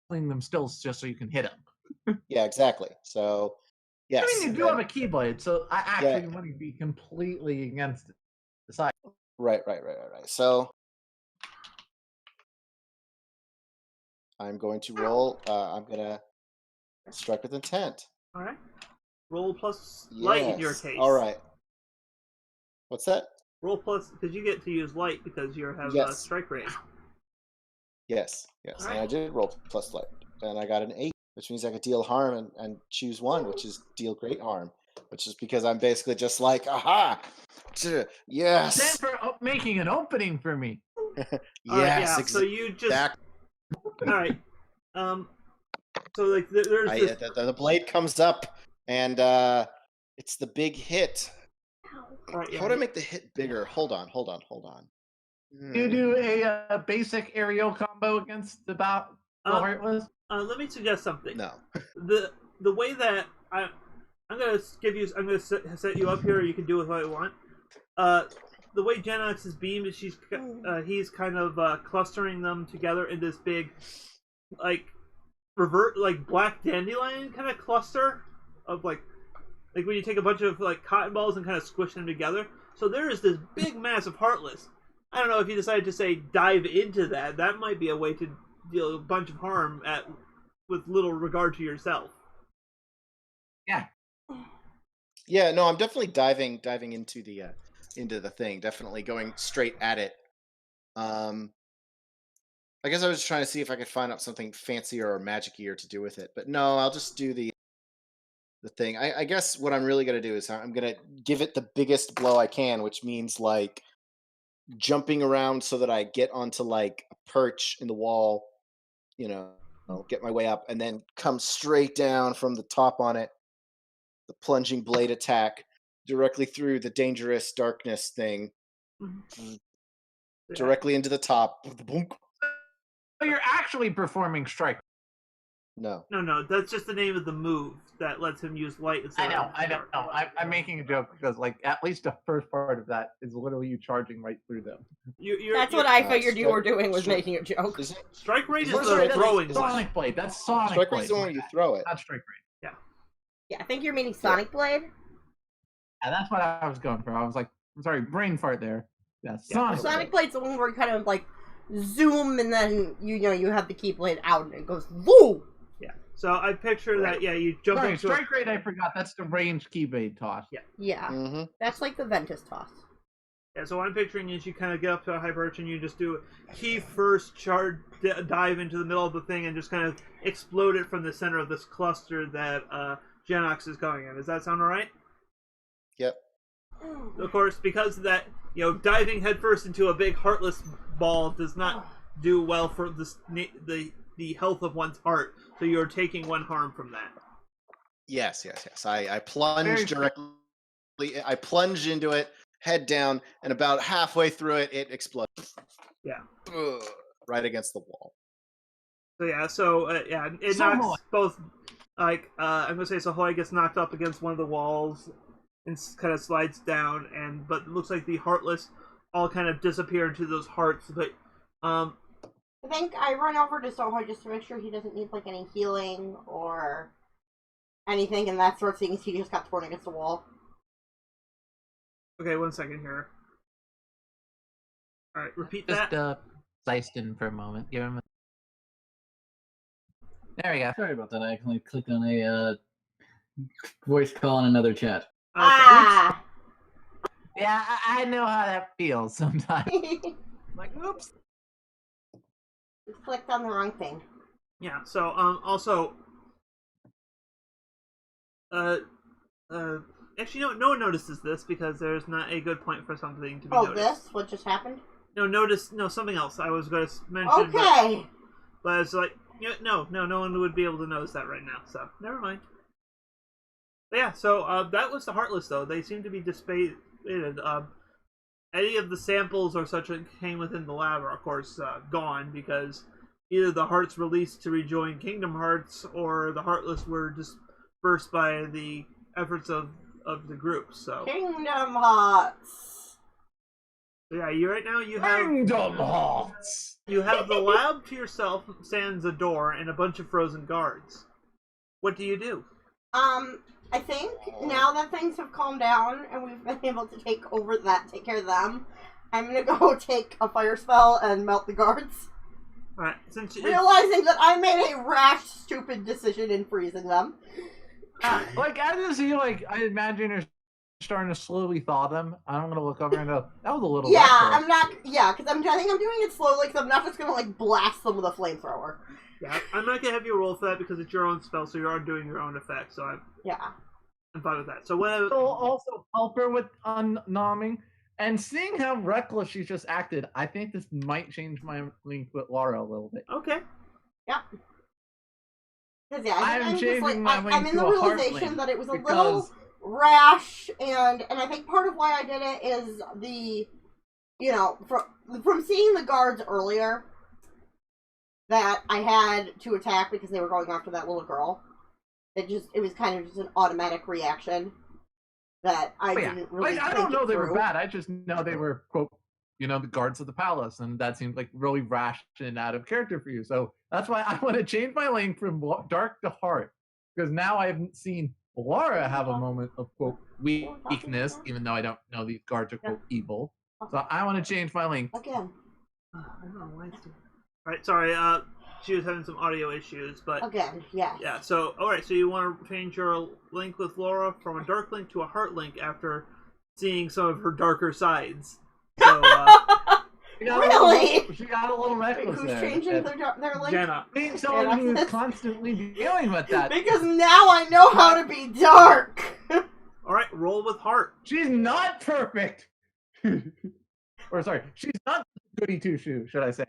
playing them still just so you can hit them. Yeah, exactly. So, yes. I mean, you do have a Keyblade, so I actually wouldn't be completely against the side. Right. So, I'm going to roll. I'm going to strike with intent. All right. Roll plus light in your case. All right. What's that? Roll plus, because you get to use light because you have strike rate. Yes. Right. And I did roll plus light. And I got an 8, which means I could deal harm and choose 1, which is deal great harm. Which is because I'm basically just like, aha! Yes! Thanks for making an opening for me. Yes, So you just exactly. all right. So like there's this. The blade comes up, and it's the big hit. All right, How would I make the hit bigger? Hold on. You do a basic aerial combo against the Heartless? Let me suggest something. No. The way that I'm gonna set you up here. You can do with what I want. The way Genox's beam is, he's kind of clustering them together in this big, like black dandelion kind of cluster of like when you take a bunch of like cotton balls and kind of squish them together. So there is this big mass of Heartless. I don't know if you decide to say dive into that. That might be a way to deal a bunch of harm with little regard to yourself. Yeah, no, I'm definitely diving into the thing. Definitely going straight at it. I guess I was trying to see if I could find out something fancier or magic-ier to do with it, but no, I'll just do the thing. I guess what I'm really gonna do is I'm gonna give it the biggest blow I can, which means like jumping around so that I get onto like a perch in the wall, get my way up, and then come straight down from the top on it. The plunging blade attack directly through the dangerous darkness thing, directly into the top. So you're actually performing strike. No. No, that's just the name of the move that lets him use light instead of dark. No. I'm making a joke because, like, at least the first part of that is literally you charging right through them. That's what I figured you were doing, was making a joke. Strike rate is Sorry, the throwing one. Sonic Blade. That's Sonic Strike Blade. rate's the one where you throw it. Not Strike Rate. Yeah, I think you're meaning Sonic Blade. Yeah, that's what I was going for. I was like, I'm sorry, brain fart there. Yeah, Sonic. Sonic Blade's the one where you kind of like zoom and then you have the Keyblade out and it goes woo. Yeah. So I picture that. Yeah, you jump Sorry, into Strike Rate. I forgot. That's the ranged Keyblade toss. Yeah. Mm-hmm. That's like the Ventus toss. Yeah, so what I'm picturing is you kind of get up to a high perch and you just do a key first dive into the middle of the thing and just kind of explode it from the center of this cluster that Genox is going in. Does that sound alright? Yep. Of course, because that, diving headfirst into a big heartless ball does not do well for the health of one's heart. So you're taking one harm from that. Yes. I plunge directly. I plunge into it, head down, and about halfway through it, it explodes. Yeah. Right against the wall. So it knocks both. Like I'm gonna say, Sahoy gets knocked up against one of the walls and kind of slides down, but it looks like the Heartless all kind of disappear into those hearts. But I think I run over to Soho just to make sure he doesn't need like any healing or anything, and that sort of thing. He just got torn against the wall. Okay, 1 second here. All right, repeat Just that. Zeiston for a moment. Give him. There we go. Sorry about that. I accidentally clicked on a voice call in another chat. Okay. Ah! Yeah, I know how that feels sometimes. Like, oops. You clicked on the wrong thing. Yeah. So also actually no one notices this because there's not a good point for something to be noticed. This? What just happened? No, something else. I was going to mention. Okay. But it's like, no one would be able to notice that right now. So never mind. But yeah, so that was the Heartless though. They seem to be dissipated. Any of the samples or such that came within the lab are of course gone because either the hearts released to rejoin Kingdom Hearts or the Heartless were dispersed by the efforts of the group. So Kingdom Hearts. yeah, you have Kingdom Hearts. You have the lab to yourself, sans a door, and a bunch of frozen guards. What do you do? I think now that things have calmed down and we've been able to take care of them, I'm gonna go take a fire spell and melt the guards. Alright, Realizing that I made a rash, stupid decision in freezing them. Like, I just see, like, I imagine you're starting to slowly thaw them. I'm gonna look over and go, that was a little Yeah, reckless. I'm not, because I think I'm doing it slowly, because I'm not just gonna, like, blast them with a flamethrower. Yeah, I'm not gonna have you roll for that because it's your own spell, so you are doing your own effect, so I'm fine with that. So what? Also help her with unnumbing. And seeing how reckless she just acted, I think this might change my link with Laura a little bit. Okay. Yep. Because yeah, I'm I'm just changing like my I'm link in to the a heart realization link that it was a because little rash, and I think part of why I did it is the, you know, from seeing the guards earlier that I had to attack because they were going after that little girl. It was kind of just an automatic reaction that I didn't really. I don't know they were through. bad. I just know they were, quote, you know, the guards of the palace, and that seemed like really rash and out of character for you. So that's why I want to change my link from dark to heart, because now I haven't seen Laura have a moment of, quote, weakness, even though I don't know these guards are, quote, evil. So I want to change my link. Again. I don't know why it's doing. All right, sorry. She was having some audio issues, but Again, yes. yeah. So, all right. So you want to change your link with Laura from a dark link to a heart link after seeing some of her darker sides. So, Really? She got a little reckless Who's there. changing their link? Jenna. Being someone who is constantly dealing with that. Because now I know how to be dark. All right, roll with heart. She's not perfect. Or sorry, she's not goody two shoe, should I say?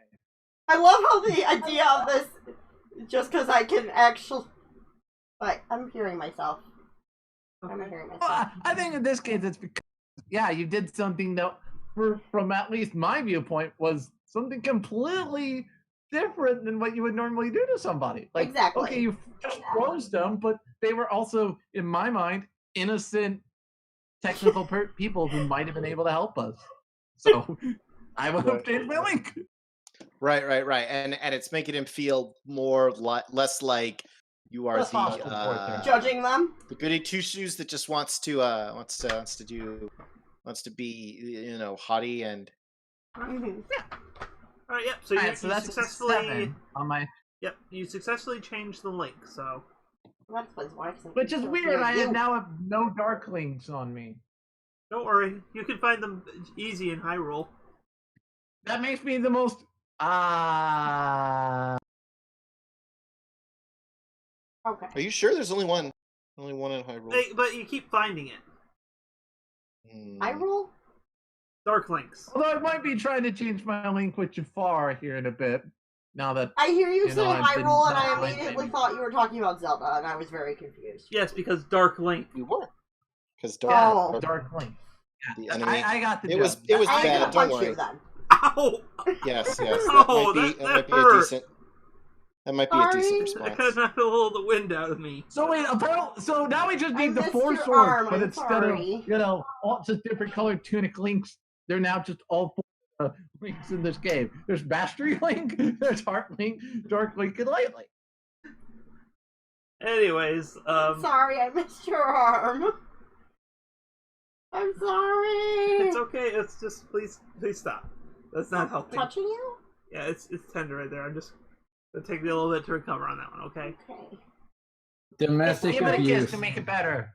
I love how the idea of this, just because I can actually. Like, I'm hearing myself. I'm hearing myself. Well, I think in this case it's because, yeah, you did something that, from at least my viewpoint, was something completely different than what you would normally do to somebody. Like, Exactly. okay, you just froze them, but they were also, in my mind, innocent technical people who might have been able to help us. So I will update my link. Right. And it's making him feel more less like you are Less hostile toward them. Judging them? the goody two shoes that just wants to be, you know, haughty and Mm-hmm. All right, yep. So you, So you that's successfully. 7 on my. Yep, you successfully changed the link. So That explains why. Which is weird. I now have no dark links on me. don't worry, you can find them easy in Hyrule. That makes me the most. Okay. Are you sure there's only one in Hyrule? Hey, but you keep finding it. I roll? Dark links. Although I might be trying to change my link with Jafar here in a bit. Now that I hear you know, say I've been Hyrule, and I not immediately liking- thought you were talking about Zelda, and I was very confused. Yes, because Dark Link. You were, because Oh. Dark Link. the Yeah, enemy. I got the It was joke. I bad. gonna Don't punch worry. you then. Ow! Yes. Oh, That might be a hurt. decent. That might be a decent Sorry. That response. kind of knocked a little of the wind out of me. So wait, so now we just I need the missed 4 your swords, arm, but I'm instead sorry. of, you know, all just different colored tunic links, they're now just all 4 links in this game. There's Mastery Link, there's Heart Link, Dark Link, and Light Link. Anyways, Sorry, I missed your arm. I'm sorry. it's okay. It's just please stop. That's not helping. Touching you? Yeah, it's tender right there. I'm just gonna take me a little bit to recover on that one. Okay. Okay. Domestic Give it a abuse. kiss to make it better.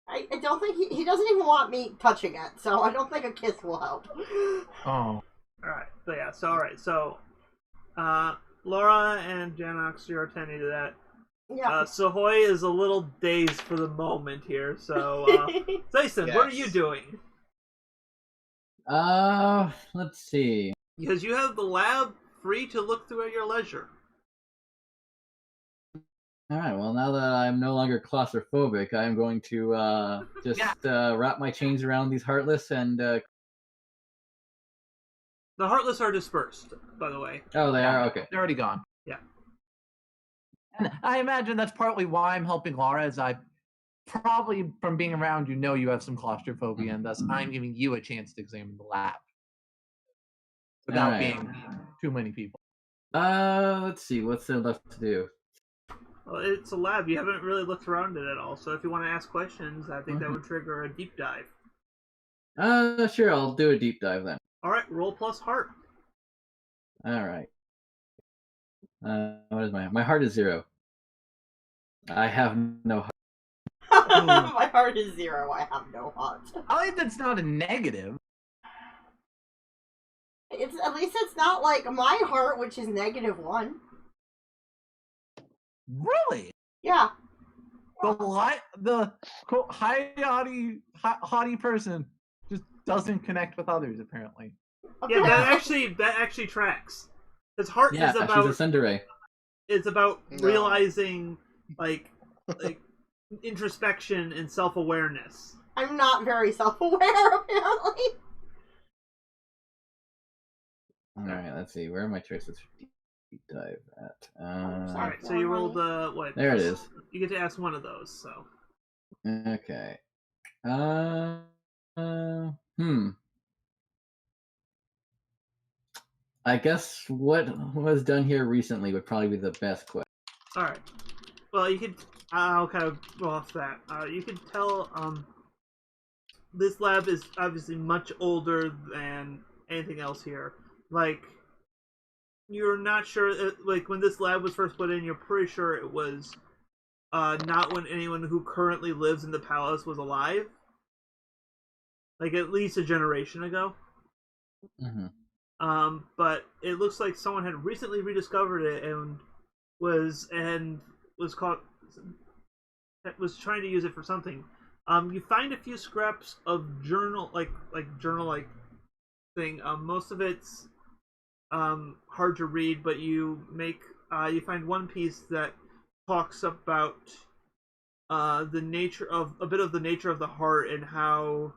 I don't think he doesn't even want me touching it, so I don't think a kiss will help. Oh. All right. So yeah. So all right. So, Laura and Janox, you're attending to that. Yeah. Sahoy is a little dazed for the moment here. So, Zayson, what are you Yes. doing? Let's see. Because you have the lab free to look through at your leisure. All right. Well, now that I'm no longer claustrophobic, I'm going to just wrap my chains around these heartless and. The Heartless are dispersed, by the way. Oh, they are okay. They're already gone. Yeah. And I imagine that's partly why I'm helping Laura, as I probably, from being around you, know you have some claustrophobia, and thus I'm giving you a chance to examine the lab. Without Alright. being too many people. Let's see. What's there left to do? Well, it's a lab. You haven't really looked around it at all. So if you want to ask questions, I think that would trigger a deep dive. Sure. I'll do a deep dive then. All right, roll plus heart. All right. What is my heart is 0. I have no heart. My heart is 0. I have no heart. I think that's not a negative. It's at least it's not like my heart, which is -1. Really? Yeah. The quote haughty person just doesn't connect with others, apparently. Yeah, that actually tracks. His heart Yeah, is she's about a Cinderace. it's about No. realizing like introspection and self-awareness. I'm not very self-aware, apparently. All right, let's see. Where are my choices for deep dive at? All right, so you rolled what? There it is. You get to ask one of those. So Okay. Hmm. I guess what was done here recently would probably be the best question. all right. Well, you could. I'll kind of roll off that. You could tell. This lab is obviously much older than anything else here. Like, you're not sure. Like when this lab was first put in, you're pretty sure it was not when anyone who currently lives in the palace was alive. Like at least a generation ago. Mm-hmm. But it looks like someone had recently rediscovered it and was trying to use it for something. You find a few scraps of journal like thing. Most of it's hard to read, but you find one piece that talks about the nature of the nature of the heart and how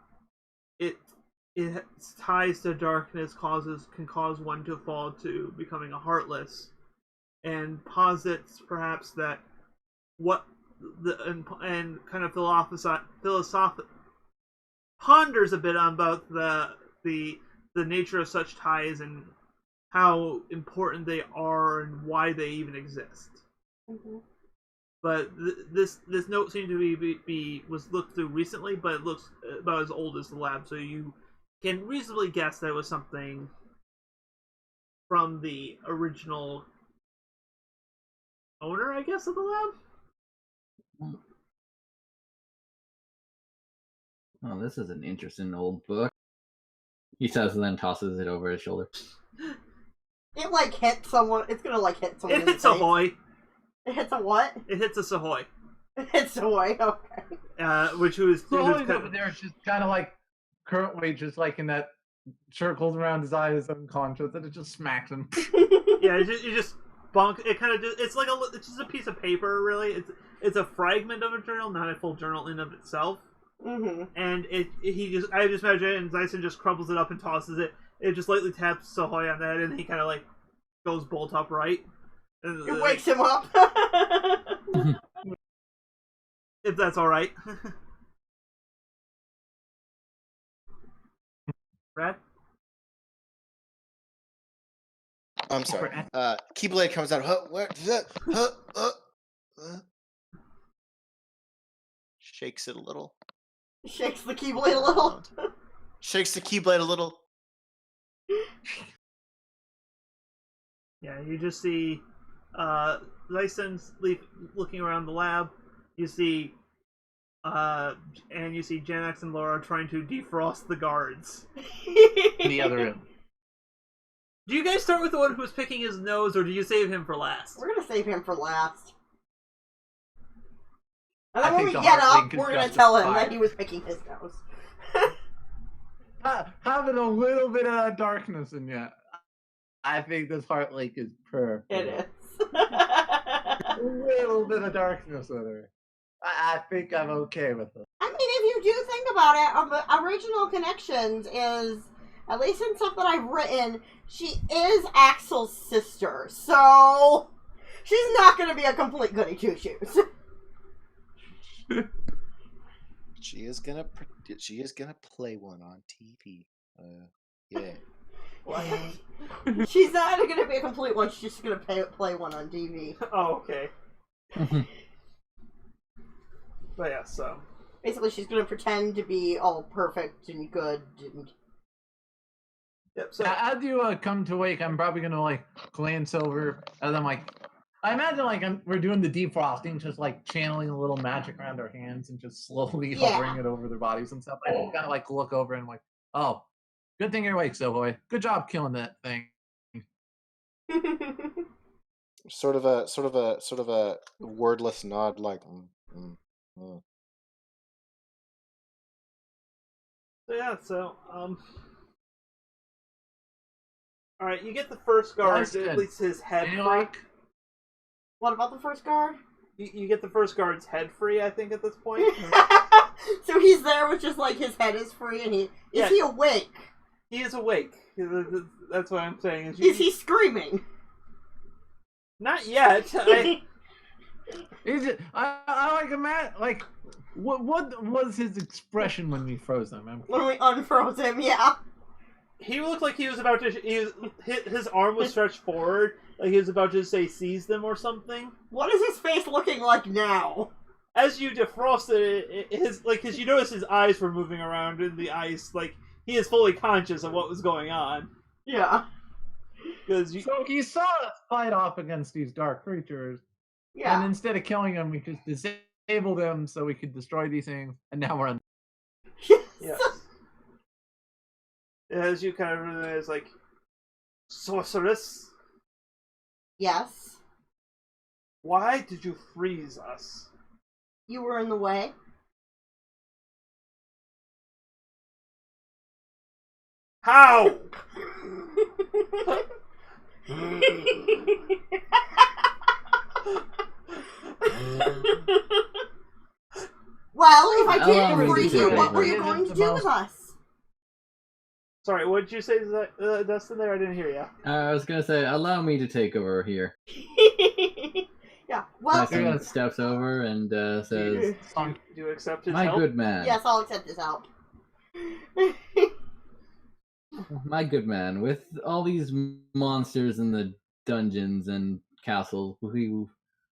its ties to darkness can cause one to fall to becoming a heartless, and posits perhaps that what and kind of philosophic ponders a bit about the nature of such ties and how important they are and why they even exist. Mm-hmm. But this note seemed to was looked through recently, but it looks about as old as the lab, so you can reasonably guess that it was something from the original owner, I guess, of the lab. Oh, this is an interesting old book. He says and then tosses it over his shoulder. It like hit someone. It's gonna like hit someone. It hits Ahoy. It hits a what? It hits a Ahoy. It hits Ahoy. Okay. Which was So over there, it's just kind of like currently just like in that circles around his eyes, unconscious, and it just smacks him. Yeah, you just bonk. It kind of it's just a piece of paper, really. It's a fragment of a journal, not a full journal in of itself. Mm-hmm. And I just imagine it, and Zyson just crumples it up and tosses it. It just lightly taps Sohoy on the head, and he kind of like goes bolt upright. And, It wakes him up. If that's all right. Brad? I'm sorry. Keyblade comes out. Shakes it a little. Shakes the Keyblade a little. Shakes the Keyblade a little. Yeah, you just see Lyson's looking around the lab. You see and you see Janax and Laura trying to defrost the guards. The other end. Do you guys start with the one who's picking his nose, or do you save him for last? We're gonna save him for last. And then I when we think the get heart up, link is we're gonna tell him that justified. he was picking his nose. Having a little bit of that darkness in you. I think this heart lake is perfect. It is. A little bit of darkness in her. I think I'm okay with it. I mean, if you do think about it, the original Connections is, at least in stuff that I've written, she is Axel's sister, so she's not going to be a complete goody two shoes. She is gonna play one on TV. Yeah. What? She's not going to be a complete one. She's just going to play one on TV. Oh, okay. But yeah, so Basically, she's going to pretend to be all perfect and good. And... Yep. So As you come to wake, I'm probably gonna like glance over, and then like I imagine like we're doing the defrosting, just like channeling a little magic around our hands and just slowly hovering it over their bodies and stuff. I kind of like look over and like, oh, good thing you're awake, Sohoy. Good job killing that thing. Sort of a wordless nod, like. All right, you get the first guard, That's at good. least his head free. Aylock, What about the first guard? You get the first guard's head free, I think, at this point. So he's there with just like his head is free, and is he awake? He is awake. That's what I'm saying. Is he screaming? Not yet. is it? I like imagine like what was his expression when we froze him? When we unfroze him, yeah. He looked like he was about to. His arm was stretched forward, like he was about to say "seize them" or something. What is his face looking like now? As you defrosted it, you notice his eyes were moving around in the ice, like he is fully conscious of what was going on. Yeah. Because So he saw us fight off against these dark creatures, Yeah. and instead of killing them, we just disabled them so we could destroy these things, and now we're on. yes. As you kind of realize, like, sorceress, Yes. why did you freeze us? You were in the way. How? Well, if I Allow didn't me to freeze take you, over. what were you going to do with us? Sorry, what did you say, Dustin? There, I didn't hear you. I was gonna say, allow me to take over here. Yeah. Well, Tyson steps over and says, Do you accept his "My help? good man, yes, I'll accept his help. my good man, with all these monsters in the dungeons and castles, we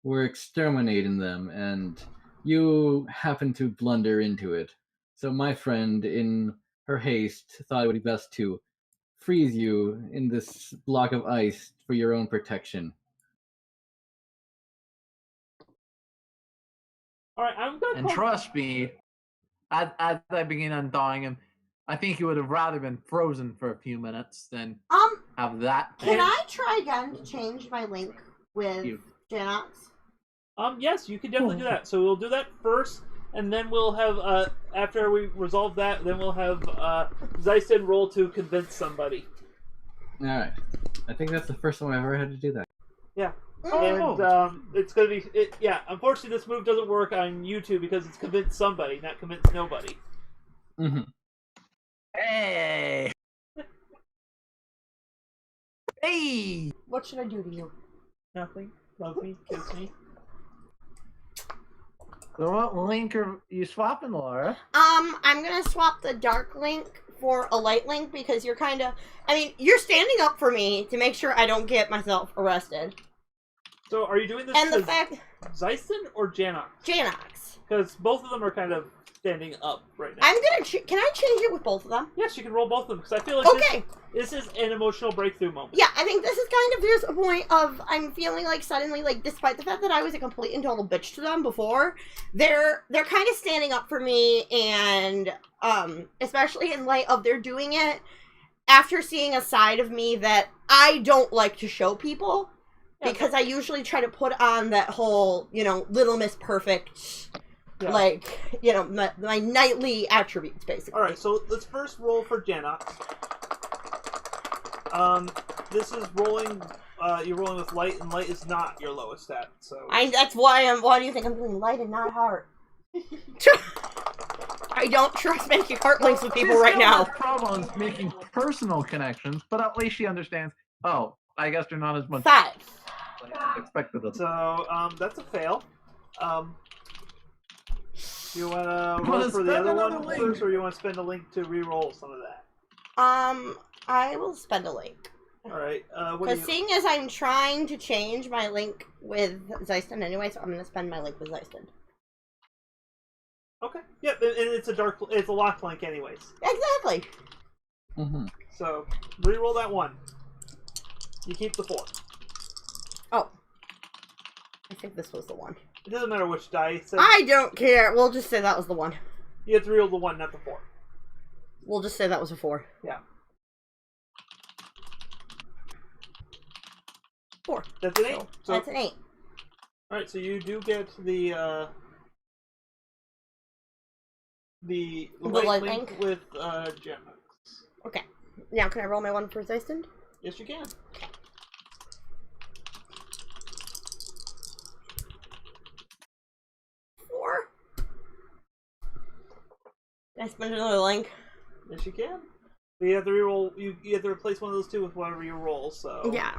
were exterminating them, and you happened to blunder into it. So my friend, in her haste, thought it would be best to freeze you in this block of ice for your own protection." Alright, I'm gonna And call... trust me, as I begin unthawing him, I think he would have rather been frozen for a few minutes than have that. Can I try again to change my link with Janox? Yes, you can definitely do that. So we'll do that first, and then we'll have, after we resolve that, then we'll have, Zeiston roll to convince somebody. Alright. I think that's the first time I've ever had to do that. Yeah. Oh. And, it's gonna be, unfortunately this move doesn't work on YouTube because it's convince somebody, not convince nobody. Mm-hmm. Hey! Hey! What should I do to you? Nothing. Love me, kiss me. So what link are you swapping, Laura? I'm gonna swap the dark link for a light link because you're kind of, you're standing up for me to make sure I don't get myself arrested. So are you doing this And the to fact, Zeiston or Janox? Janox, Because both of them are kind of standing up right now. I'm gonna, can I change it with both of them? Yes, you can roll both of them, because I feel like Okay. this is an emotional breakthrough moment. Yeah, I think this is kind of, there's a point of, I'm feeling like suddenly, like, despite the fact that I was a complete and total bitch to them before, they're kind of standing up for me, and, especially in light of their doing it, after seeing a side of me that I don't like to show people, because I usually try to put on that whole, Little Miss Perfect, like, my knightly attributes, basically. Alright, so let's first roll for Janox. This is rolling, you're rolling with light, and light is not your lowest stat, so... That's why why do you think I'm doing light and not heart? I don't trust making heart links with people right now. Problems making personal connections, but at least she understands. Oh, I guess they're not as much 5. expected of. So, that's a fail. You wanna roll Wanna for the spend other another one link? first, or you want to spend a link to re-roll some of that? I will spend a link. Alright, what do Because you... seeing as I'm trying to change my link with Zeiston anyway, so I'm going to spend my link with Zeiston. Okay, yep, and it's a locked link anyways. Exactly. Mm-hmm. So, re-roll that one. You keep the 4. Oh. I think this was the one. It doesn't matter which die it says. I don't care. We'll just say that was the one. You have to re-roll the 1, not the 4. We'll just say that was a 4. Yeah. 4. That's an 8. So, That's an 8. alright, so you do get the the The light light link link? with Gemma. Okay. Now, can I roll my one for Zeiston? Yes, you can. 4. Can I spend another link? Yes, you can. But you have to reroll. You have to replace one of those two with whatever you roll. So Yeah.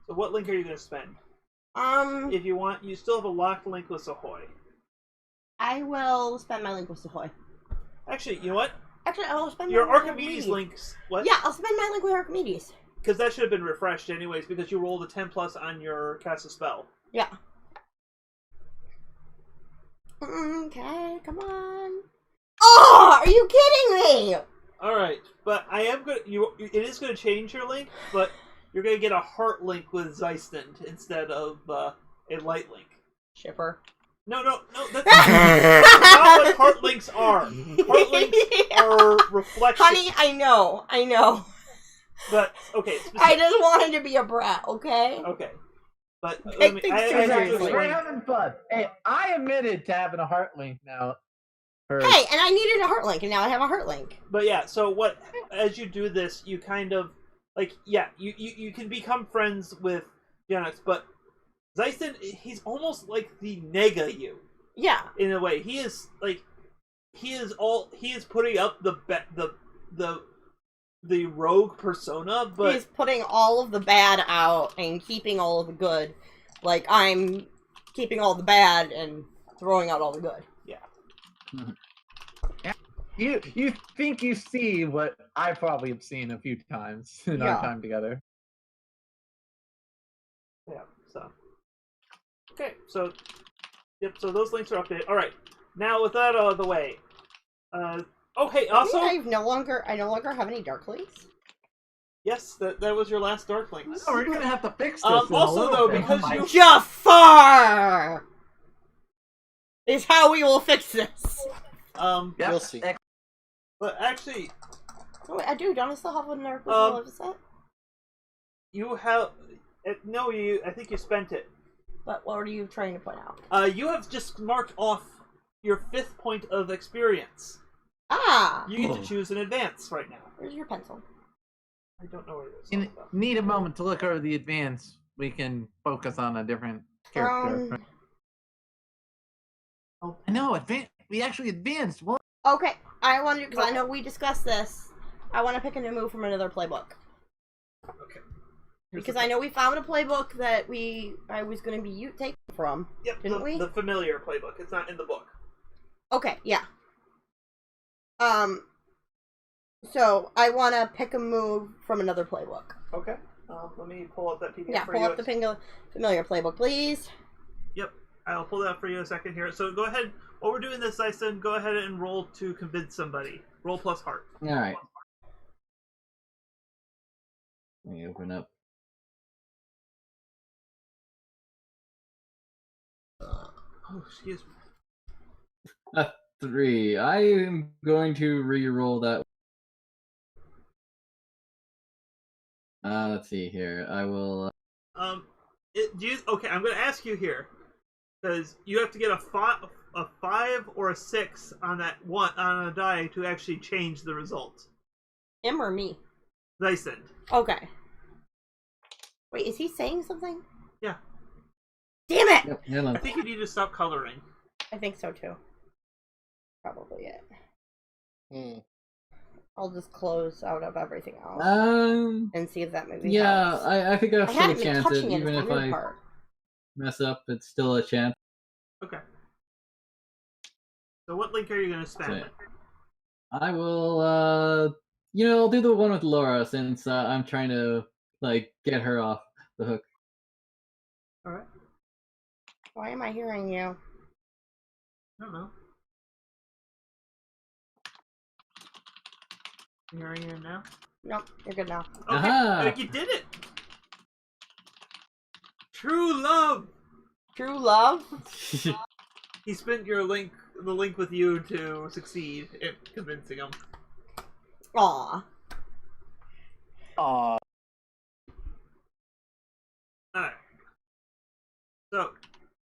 So what link are you going to spend? If you want, you still have a locked link with Sahoy. I will spend my link with Sahoy. Actually, you know what? Actually, I'll spend Your my link with Archimedes links. What? Yeah, I'll spend my link with Archimedes. Because that should have been refreshed anyways, because you rolled a 10 plus on your cast a spell. Yeah. Okay, come on. Oh, are you kidding me? All right, but I am good. It is going to change your link, but you're going to get a heart link with Zeiston instead of a light link. Shipper. No, that's not what heart links are. Heart links are reflections. Honey, I know. But okay, I just wanted to be a brat, okay? Okay, but Take things too have to seriously. explain. We're having fun. Hey, I admitted to having a heart link now. Hey, and I needed a heart link, and now I have a heart link. But yeah, so what? As you do this, you kind of you can become friends with Genix, but Zeiston, he's almost like the nega you. Yeah. In a way, he is putting up the rogue persona, but he's putting all of the bad out and keeping all of the good. Like, I'm keeping all the bad and throwing out all the good. Yeah. You think you see what I probably have seen a few times in our time together. Yeah, so. Okay, so so those links are updated. Alright. Now with that out of the way. Okay, also I no longer have any dark links. yes, that was your last dark links. No, we're gonna have to fix this. Also though, because you Jafar is how we will fix this. Yep. We'll see. But actually, Oh, wait, I do. Don't I still have one there? Of set? you have no, I think you spent it. But what are you trying to point out? You have just marked off your 5th point of experience. Ah! You get to choose an advance right now. Where's your pencil? I don't know where it is. You need a moment to look over the advance. We can focus on a different character. I know, we actually advanced. What? Okay, I want to, because I know we discussed this. I want to pick a new move from another playbook. Okay. Because I know we found a playbook that I was going to be taken from. Yep, didn't we? The familiar playbook. It's not in the book. Okay, yeah. So I want to pick a move from another playbook. Okay. Let me pull up that PDF Yeah, for pull you. up the familiar playbook, please. Yep, I'll pull that for you in a second here. So go ahead. While we're doing this, Dyson, go ahead and roll to convince somebody. Roll plus heart. Alright. Let me open up. Oh, excuse me. 3. I am going to re-roll that. Let's see here. I will. Okay, I'm going to ask you here because you have to get a 5 or a 6 on that one on a die to actually change the result. Him or me? Dyson. Okay. Wait, is he saying something? Yeah. Damn it! Yep, hold on. I think you need to stop coloring. I think so too. Probably it. Hmm. I'll just close out of everything else and see if that maybe Yeah, helps. I think I'll I still haven't been chance it, touching it. even It's if the weird I part. mess up. It's still a chance. Okay. So what link are you going to spend? So, I will. I'll do the one with Laura since I'm trying to get her off the hook. All right. Why am I hearing you? I don't know. You hearing it now? Nope, you're good now. Okay, Aha! you did it. True love. True love? He spent the link with you to succeed in convincing him. Aw. Aw. Alright. So,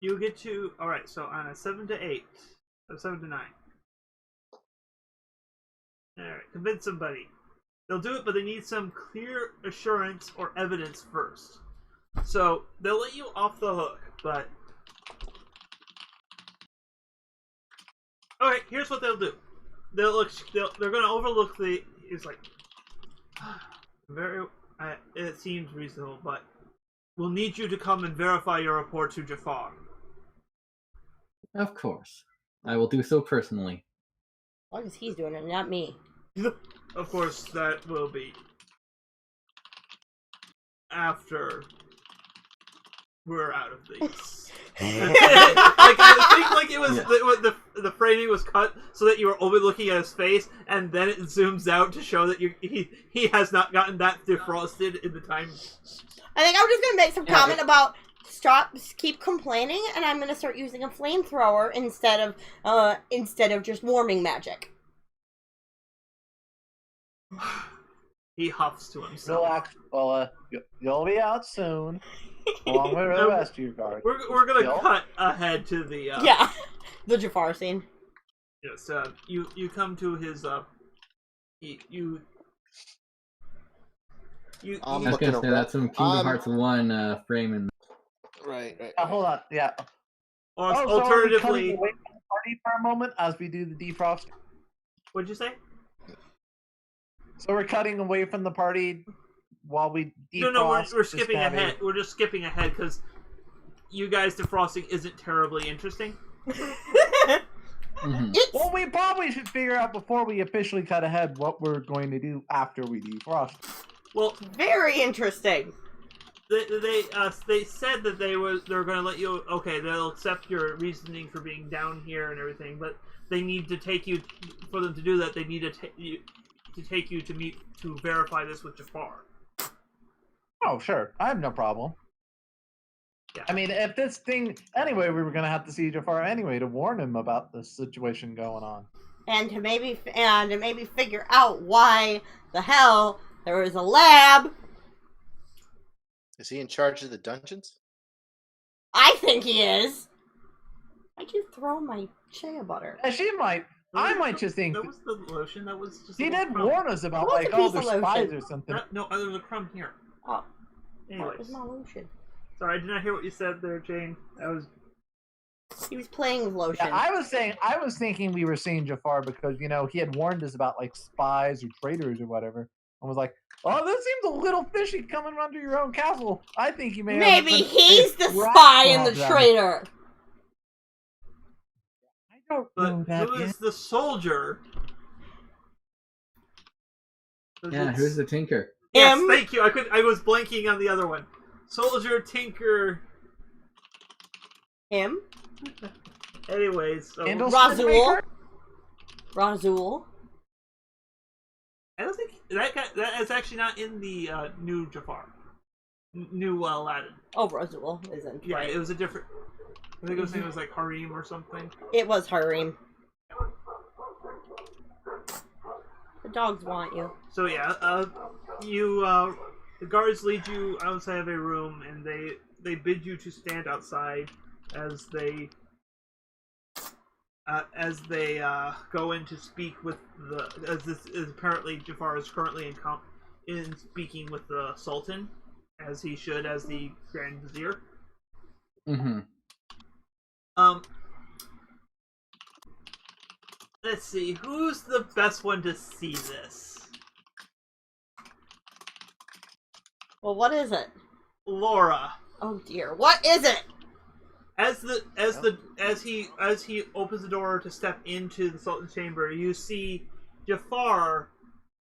you get to... Alright, so on a 7 to 8, or 7 to 9. Alright, convince somebody. They'll do it, but they need some clear assurance or evidence first. So, they'll let you off the hook, but... Alright, here's what they'll do. They're going to overlook the... It's like... it seems reasonable, but... We'll need you to come and verify your report to Jafar. Of course. I will do so personally. As long as he's doing it, not me. Of course, that will be after we're out of these. I think like it was the framing was cut so that you were only looking at his face, and then it zooms out to show that he has not gotten that defrosted in the time. I think I'm just gonna make some comment about keep complaining, and I'm gonna start using a flamethrower instead of just warming magic. He huffs to himself. Relax, Paula. You'll be out soon. Along with the rest of your guard. We're gonna cut ahead to the the Jafar scene. Yes, you come to his I was gonna say that's some Kingdom Hearts 1 framing. Right. Hold on. Yeah. Alternatively, so away from the party for a moment as we do the defrost. What'd you say? So we're cutting away from the party while we defrost. No, we're skipping ahead. We're just skipping ahead because you guys defrosting isn't terribly interesting. Mm-hmm. Well, we probably should figure out before we officially cut ahead what we're going to do after we defrost. Well, very interesting. They said that they're going to let you. Okay, they'll accept your reasoning for being down here and everything, but they need to take you. For them to do that, they need to take you to meet to verify this with Jafar. Oh, sure. I have no problem. Yeah. I mean, if this thing... Anyway, we were going to have to see Jafar anyway to warn him about the situation going on. And to maybe figure out why the hell there is a lab. Is he in charge of the dungeons? I think he is. Why'd you throw my shea butter? And she might... I might just think... That was the lotion. That was just... He did crumb. warn us about, What was like, a all piece the of spies lotion? or something. No, there's a crumb here. Oh. Anyways. Where's my lotion? Sorry, I did not hear what you said there, Jane. He was playing with lotion. Yeah, I was thinking we were seeing Jafar because, you know, he had warned us about, like, spies or traitors or whatever. I was like, oh, this seems a little fishy coming under your own castle. I think you may have Maybe he's the spy and the traitor. I don't But know that who yet. is the soldier? Yeah, who's the tinker? Yes, thank you. I was blanking on the other one. Soldier, tinker. Him? Anyways, so Razul. Razul. I don't think that is actually not in the new Jafar, new Aladdin. Oh, Razul isn't. Yeah, right. it was a different. I think his name was like Harim or something. It was Harim. The dogs want you. So yeah, the guards lead you outside of a room, and they bid you to stand outside as they go in to speak with as this is apparently Jafar is currently in speaking with the Sultan, as he should as the Grand Vizier. Mm-hmm. Let's see, who's the best one to see this? Well, what is it? Laura. Oh dear, what is it? As he opens the door to step into the Sultan's chamber, you see Jafar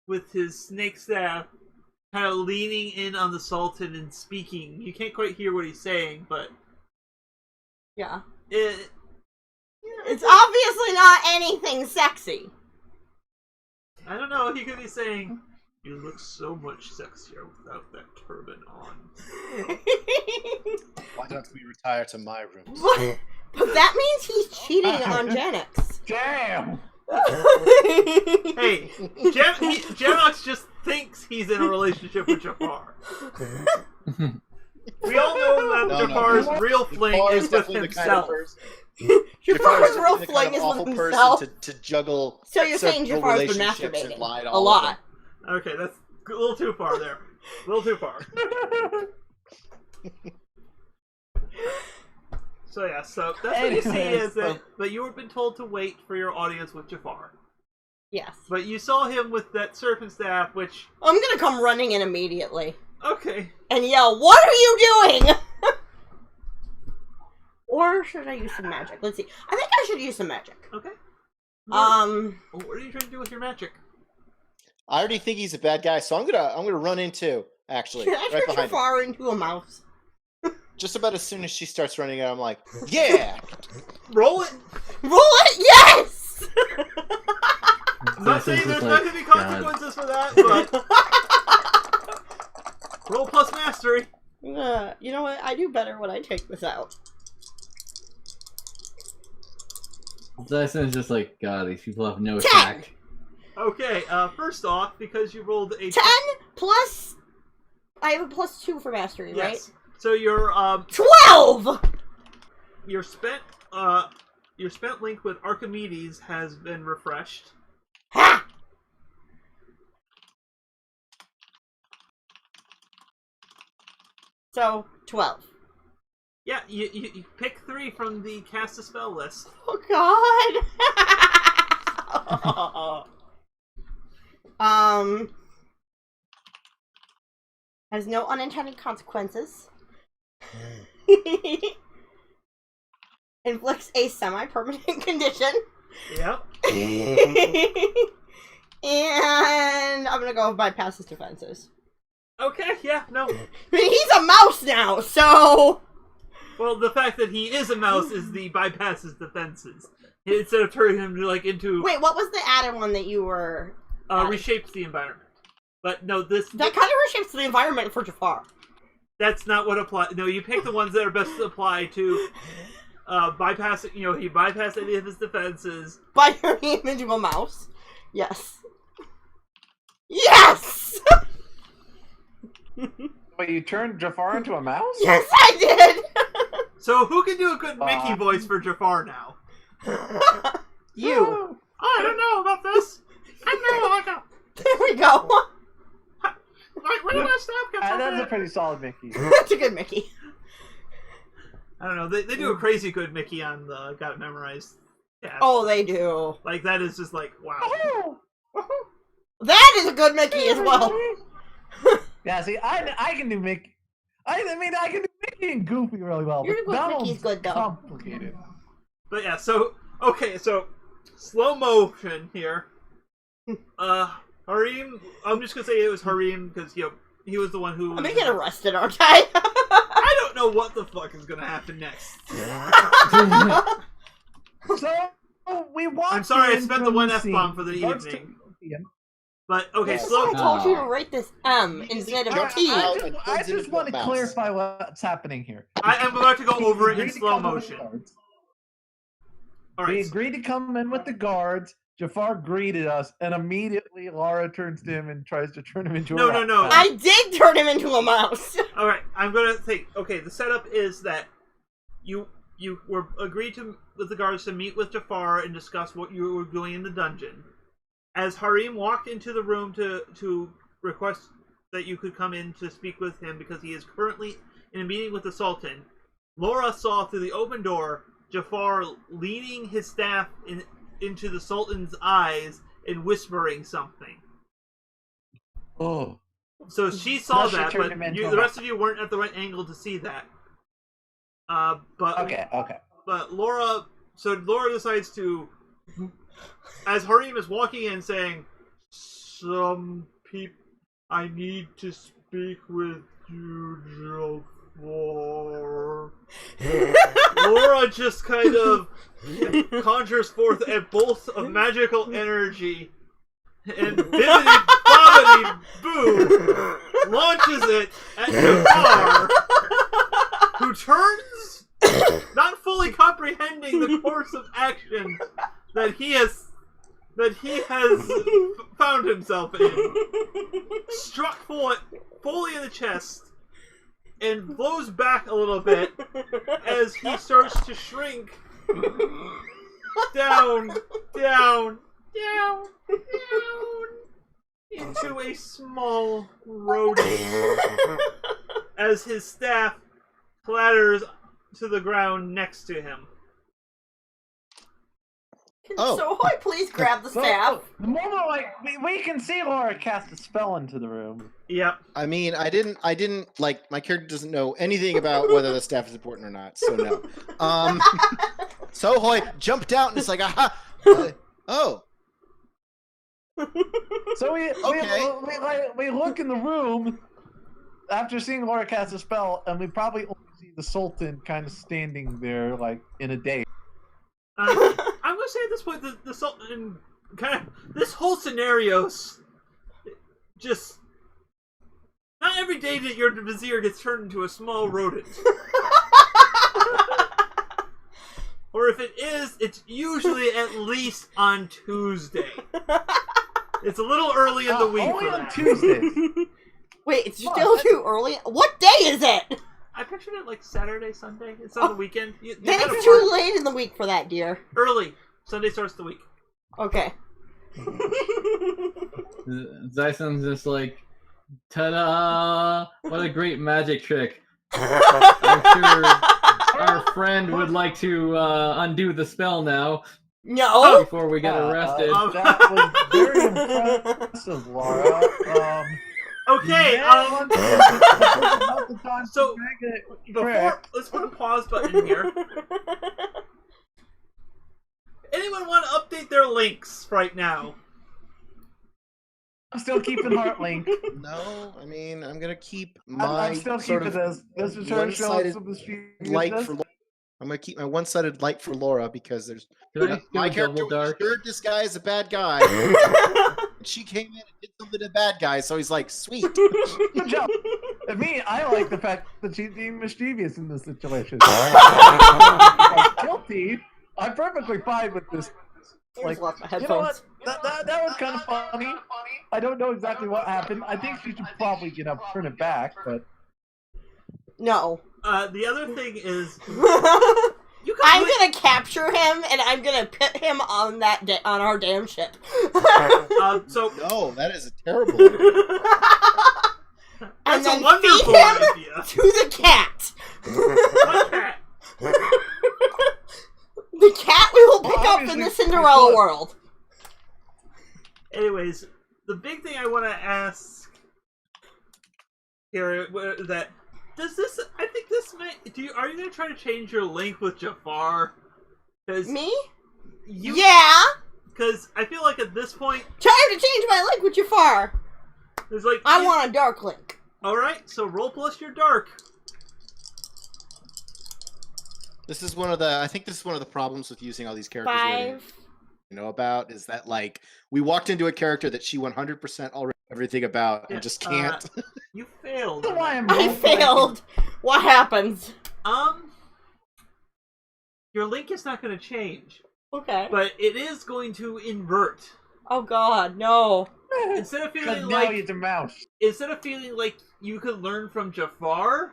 with his snake staff kind of leaning in on the Sultan and speaking. You can't quite hear what he's saying, but Yeah. It's obviously not anything sexy. I don't know, he could be saying, "You look so much sexier without that turban on." Why don't we retire to my room? But that means he's cheating on Janix. Damn! Hey, Janox just thinks he's in a relationship with Jafar. We all know that No, no, Jafar's no. real fling Jafar is with definitely the kind of himself. person. Jafar's is real definitely the fling kind of is awful with person himself. to juggle. So you're saying several Jafar's been relationships and masturbating lie to a all of lot. them. Okay, that's a little too far there. A little too far. So yeah, so that's what you see Anyways, is that, but you have been told to wait for your audience with Jafar. Yes. But you saw him with that serpent staff, which, I'm gonna come running in immediately okay. and yell, "What are you doing?" Or should I use some magic? Let's see. I think I should use some magic. Okay. What are you trying to do with your magic? I already think he's a bad guy, so I'm gonna run in too. Actually, Can I right turn behind him. Jafar into a mouse? Just about as soon as she starts running out, I'm like, yeah. Roll it! Roll it! Yes! I'm not saying This is there's not like, going to be consequences for that, but... Roll plus mastery. You know what? I do better when I take this out. Dyson's just like, God, these people have no 10! attack. Okay, first off, because you rolled a... 10 plus... I have a plus 2 for mastery, right? Yes. So your 12! your spent link with Archimedes has been refreshed. Ha! So, 12. Yeah, you pick 3 from the cast a spell list. Oh god! Has no unintended consequences. Inflicts a semi-permanent condition. Yep. And I'm gonna go bypass his defenses. Okay, yeah, no. I mean, he's a mouse now, so... Well, the fact that he is a mouse is the bypasses defenses. Instead of turning him into... Wait, what was the added one that you were... reshapes the environment. But no, this... That kind of reshapes the environment for Jafar. That's not what applies. No, you pick the ones that are best applied to bypass. You know, he bypassed any of his defenses. By turning him into a mouse. Yes. Yes! Wait, you turned Jafar into a mouse? Yes, I did! So who can do a good Mickey voice for Jafar now? You. I don't know about this. I'm never like a... There we go. Like, where did my staff get from? That's a pretty solid Mickey. That's a good Mickey. I don't know. They do a crazy good Mickey on the Got It Memorized. Yeah. Oh, they do. Like, that is just like, wow. That is a good Mickey as well. Yeah, see, I can do Mickey. I mean, I can do Mickey and Goofy really well. Your But good Donald's Mickey's good, though. complicated. But yeah, so, okay, so, slow motion here. Harim, I'm just gonna say it was Harim, because, you know, he was the one who... I'm gonna get arrested, aren't I? I don't know what the fuck is gonna happen next. So, we walked I'm sorry, I in spent the from one the F-bomb scene. for the Guards evening. took- yeah. But, okay, That's slow... why I told you to write this M instead of I- T. I just want to Mouse. clarify what's happening here. I'm about to go over it in agreed to slow come in with motion. the guards. We Alright, agreed to come in with the guards. Jafar greeted us, and immediately Laura turns to him and tries to turn him into No, a no, rat. no. I did turn him into a mouse. alright, I'm gonna think, okay, the setup is that you were agreed to with the guards to meet with Jafar and discuss what you were doing in the dungeon. As Harim walked into the room to request that you could come in to speak with him because he is currently in a meeting with the Sultan, Laura saw through the open door Jafar leaning his staff into the Sultan's eyes and whispering something. Oh. So she saw Thus she that, turned but him into the a rest of you weren't at the right angle to see that. But Okay. But Laura decides to, as Harim is walking in saying, "Some people, I need to speak with you, Jafar." Laura just kind of conjures forth a bolt of magical energy and bibbidi bobbidi boo launches it at Jafar, who turns, not fully comprehending the course of action that he has found himself in, struck fully in the chest, and blows back a little bit as he starts to shrink down into a small rodent as his staff clatters to the ground next to him. Can Sohoy please grab the staff? The moment we can see Laura cast a spell into the room. Yep. I mean, I didn't like my character doesn't know anything about whether the staff is important or not, so no. Sohoy jumped out and it's like, aha! Oh. So we Okay. look in the room after seeing Laura cast a spell, and we probably only see the Sultan kind of standing there, like, in a daze. I'm gonna say at this point the Sultan kind of this whole scenario's just not every day that your vizier gets turned into a small rodent. Or if it is, it's usually at least on Tuesday. It's a little early in the week. Only for on that. Tuesdays. Wait, it's still too early? What day is it? I pictured it like Saturday, Sunday. It's on the weekend. You Then gotta it's too work late in the week for that, dear. early. Sunday starts the week. Okay. Zyson's just like, ta-da! What a great magic trick. I'm sure our friend would like to undo the spell now No. before we get arrested. That was very impressive, Laura. Okay. So, let's put a pause button here. Anyone want to update their links right now? I'm still keeping Heartlink. No, I mean, I'm gonna keep my I'm still sort keeping of this. This is her show one-sided some light mischievousness. for Laura. I'm gonna keep my one-sided light for Laura because there's Can I my go character double dark? was sure this guy is a bad guy. She came in and did something to bad guy, so he's like, sweet. Good job. And me, I like the fact that she's being mischievous in this situation. I'm guilty. I'm perfectly fine with this. Like, Like, left my you know headphones. what? That was kind of funny. I don't know exactly what happened. I think she should probably, turn it back, but... No. The other thing is, you I'm can gonna capture him and I'm gonna put him on on our damn ship. so No, that is a terrible. And that's a then wonderful feed him idea. to the cat. What cat? The cat we will pick Well, up in obviously, the Cinderella world. Anyways, the big thing I want to ask here that does this? I think this might. Are you gonna try to change your link with Jafar? Because Me? you. Yeah. Because I feel like at this point, Trying to change my link with Jafar. there's like. I want a dark link. All right, so roll plus your dark. This is one of the. I think this is one of the problems with using all these characters. we didn't 5. know about is that like we walked into a character that she 100% already knew everything about and just can't. You failed. That's why I'm I failed. What happens? Your link is not going to change, Okay. but it is going to invert. Oh God, no. Instead of Because feeling now like he's a mouse. you could learn from Jafar,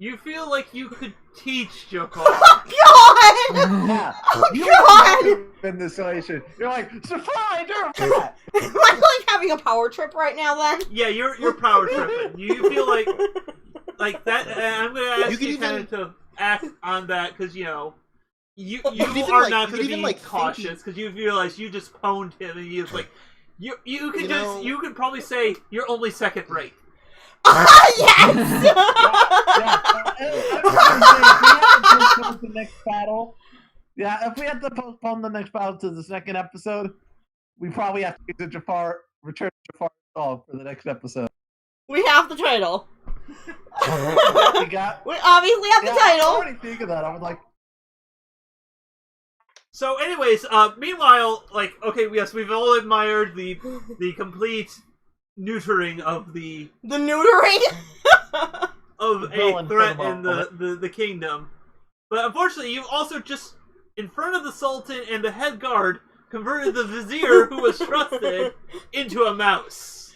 you feel like you could teach Jafar. Oh God! Yeah. Oh You God! in this situation. You're like, Sophia, you're a cat. Am I like having a power trip right now? Then. Yeah, you're power tripping. You feel like that. I'm gonna ask You could you kind even- of to act on that because you know. You Well, you could are even, not you going could to even, be like, cautious because you realize you just pwned him and he's like, you could You know- you could probably say you're only second rate. Yes! If we have to postpone the next battle to the second episode, we probably have to use the Return to Jafar song for the next episode. We have the title. We got. We obviously have the I title. already think of that. I was like, So, anyways, meanwhile, like, okay, yes, we've all admired the complete neutering of The neutering. of The a villain threat for the in the kingdom. But unfortunately, you've also just, in front of the Sultan and the head guard, converted the vizier, who was trusted, into a mouse.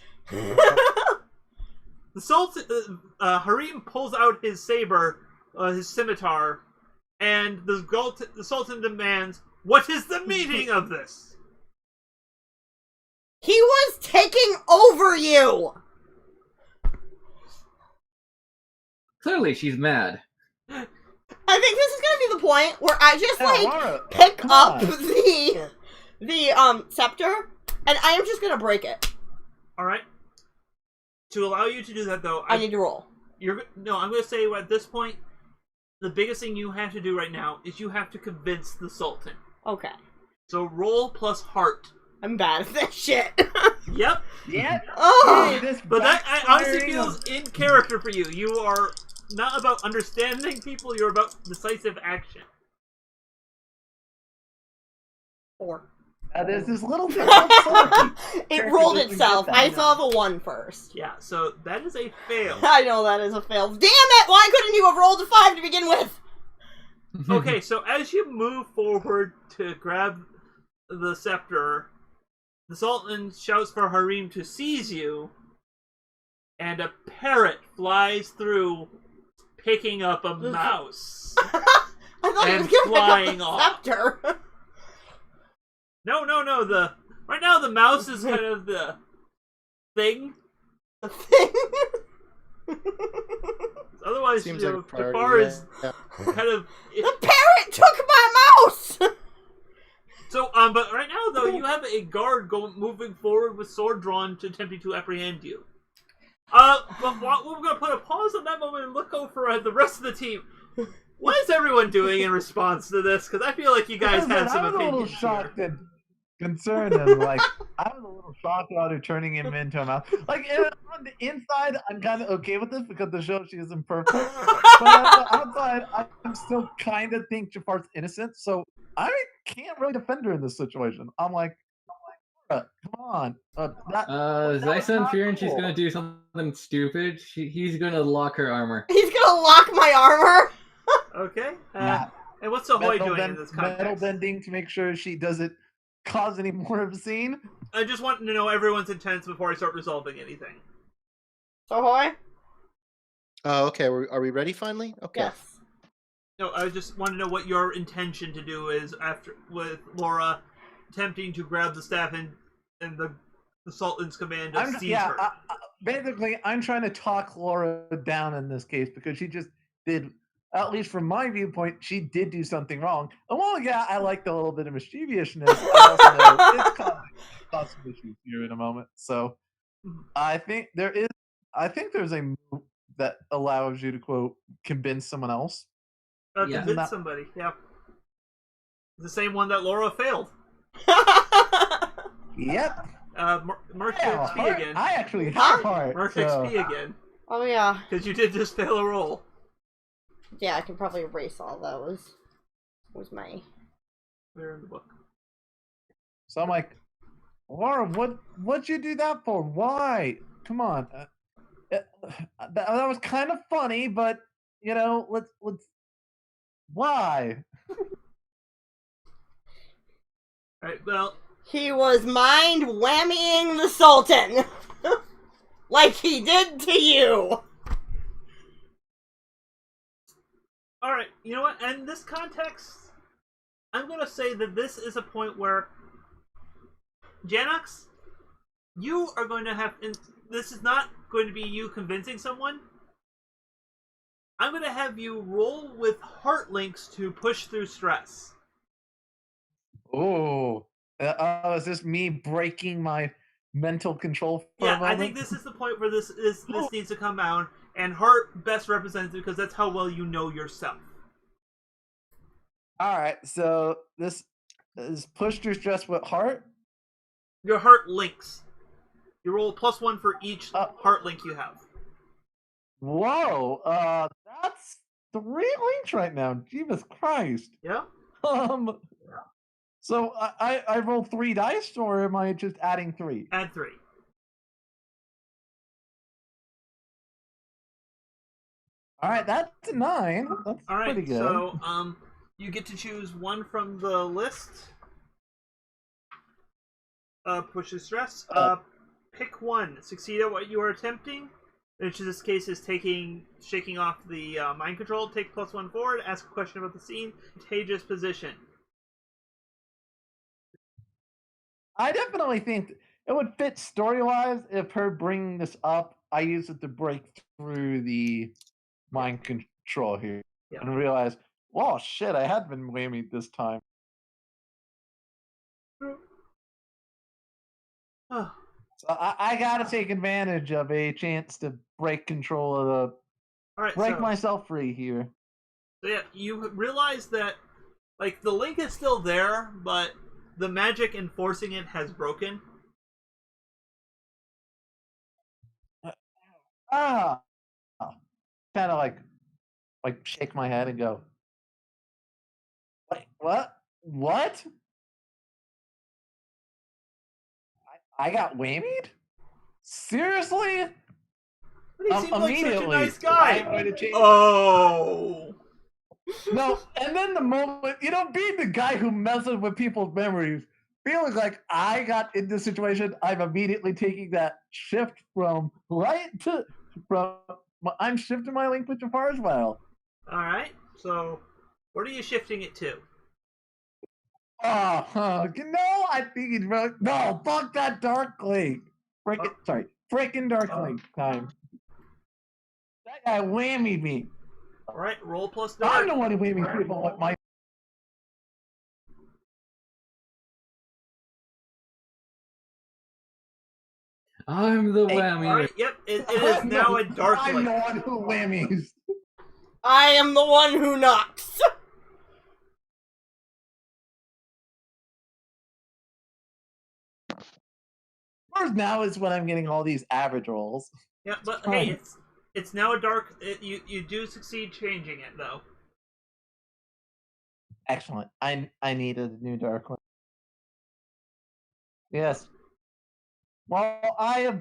The Sultan, Harim pulls out his saber, his scimitar, and the Sultan demands, "What is the meaning of this?" He was taking over you! Clearly, she's mad. I think this is gonna be the point where I just, Laura, pick come up on. the scepter, and I am just gonna break it. Alright. To allow you to do that, though, I need to roll. I'm going to say at this point, the biggest thing you have to do right now is you have to convince the Sultan. Okay. So roll plus heart. I'm bad at this shit. Yep. Yeah. Oh! Hey, this But that honestly backfiring feels of- in character for you. You are not about understanding people, you're about decisive action. 4. There's this little bit It rolled itself. I saw the 1 first. Yeah, so that is a fail. I know that is a fail. Damn it! Why couldn't you have rolled a 5 to begin with? Okay, so as you move forward to grab the scepter, the Sultan shouts for Harim to seize you, and a parrot flies through, picking up a mouse. I thought he And was gonna flying pick up off. the scepter. No, right now the mouse is kind of the thing. The thing. Otherwise, Seems you like know, a priority, Jafar is yeah. kind of... The parrot took my mouse! So, but right now, though, you have a guard moving forward with sword drawn to attempting to apprehend you. But we're going to put a pause on that moment and look over at the rest of the team. What is everyone doing in response to this? Because I feel like you guys have some I was a little opinions shocked here. and concerned, and I was a little shocked about her turning him into a mouse. On the inside, I'm kind of okay with this because the show she is imperfect. But on the outside, I'm still kind of think Jafar's innocent, so I can't really defend her in this situation. I'm like, come on. Zyson fearing she's gonna do something stupid. He's gonna lock her armor. He's gonna lock my armor? Okay. Yeah. And what's Ahoy Metal doing in this metal context? bending to make sure she doesn't cause any more of a scene. I just want to know everyone's intents before I start resolving anything. Ahoy? Oh, okay. Are we ready finally? Okay. Yes. No, I just want to know what your intention to do is after with Laura attempting to grab the staff and the Sultan's command to seize her. Basically, I'm trying to talk Laura down in this case because she just did, at least from my viewpoint, she did do something wrong. And while, yeah, I like the little bit of mischievousness, I also know it's causing some issues here in a moment. So I think there's a move that allows you to, quote, convince someone else. Yeah. Convince Not- somebody, yeah. The same one that Laura failed. Yep. Mark Yeah, XP heart- again. I actually have Huh? heart. Mark so- XP again. Oh, yeah. Because you did just fail a roll. Yeah, I can probably erase all those. Where's my... They're in the book. So I'm like, Laura, what'd you do that for? Why? Come on. That was kind of funny, but let's. Why? Alright, well, He was mind whammying the Sultan. Like he did to you. alright, you know what? In this context, I'm going to say that this is a point where Janox, you are going to have... This is not going to be you convincing someone. I'm going to have you roll with heart links to push through stress. Oh, is this me breaking my mental control for a Yeah, moment? I think this is the point where this needs to come out, and heart best represents it because that's how well you know yourself. All right, so this is push through stress with heart. Your heart links. You roll +1 for each heart link you have. Whoa, that's 3 links right now. Jesus Christ. Yeah? So I roll 3 dice, or am I just adding 3? Add 3. All right, that's a 9. That's All right, pretty good. so you get to choose one from the list. Push the stress. Pick one. Succeed at what you are attempting. which in this case is shaking off the mind control. Take +1 forward. Ask a question about the scene. Contagious position. I definitely think it would fit story-wise if her bringing this up, I use it to break through the mind control here and realize, well, shit, I had been whammied this time. Oh. So I gotta take advantage of a chance to break control of the All right, break myself free here. So yeah, you realize that like the link is still there, but the magic enforcing it has broken. Kind of like shake my head and go, wait, what? I got whammied? Seriously? But he seems like such a Immediately, nice guy. I'm going to change. Oh. No, and then the moment, being the guy who messes with people's memories, feeling like I got in this situation, I'm immediately taking that shift from I'm shifting my link with Jafar as well. All right. So, what are you shifting it to? I think he's really no. Fuck that Dark Link. Freaking Dark Link time. That guy whammied me. All right, roll plus dark. I'm the one who whammied people with my. I'm the whammy. All right, yep, it is now a dark I'm link. the one who whammies. I am the one who knocks. First now is when I'm getting all these average rolls. Yeah, but hey, it's now a dark. You do succeed changing it though. Excellent. I needed a new Dark Link. Yes. Well, I am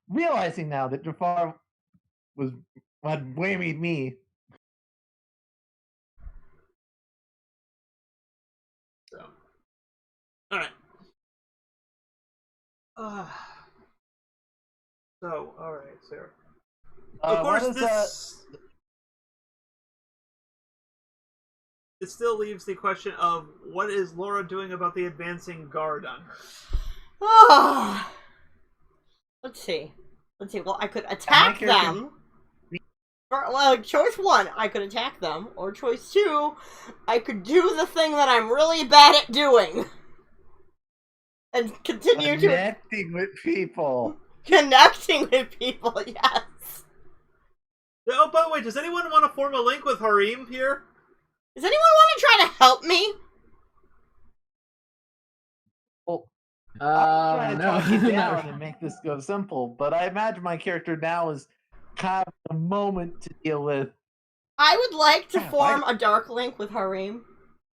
realizing now that Jafar had whammied me. So, all right. So, all right, Sarah. Of course, it still leaves the question of what is Laura doing about the advancing guard on her. Let's see. Well, I could attack them. Well, choice 1, I could attack them, or choice 2, I could do the thing that I'm really bad at doing, and continue connecting with people. Connecting with people, yes. Oh, by the way, does anyone want to form a link with Harim here? Does anyone want to try to help me? Well, I'm trying to no. talk you down and make this go simple, but I imagine my character now is kind of a moment to deal with. I would like to form a dark link with Harim.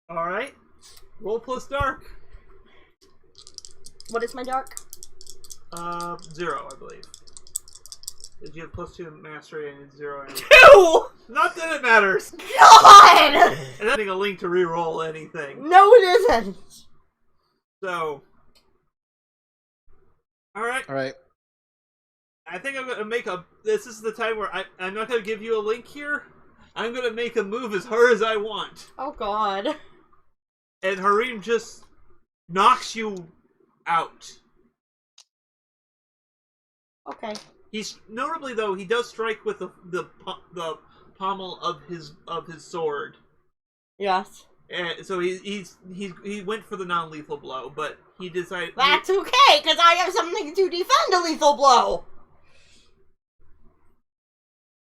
Alright. Roll plus dark. What is my dark? 0, I believe. Did you have +2 mastery and 0? 2! Not that it matters! God! And having a link to re-roll anything. No, it isn't! So. Alright. Alright. I think I'm going to make this is the time where I'm not going to give you a link here. I'm going to make a move as hard as I want. Oh, God. And Harim just knocks you out. Okay. He's notably though he does strike with the pommel of his sword. Yes. And so he went for the non-lethal blow, but he decided That's okay, because I have something to defend a lethal blow.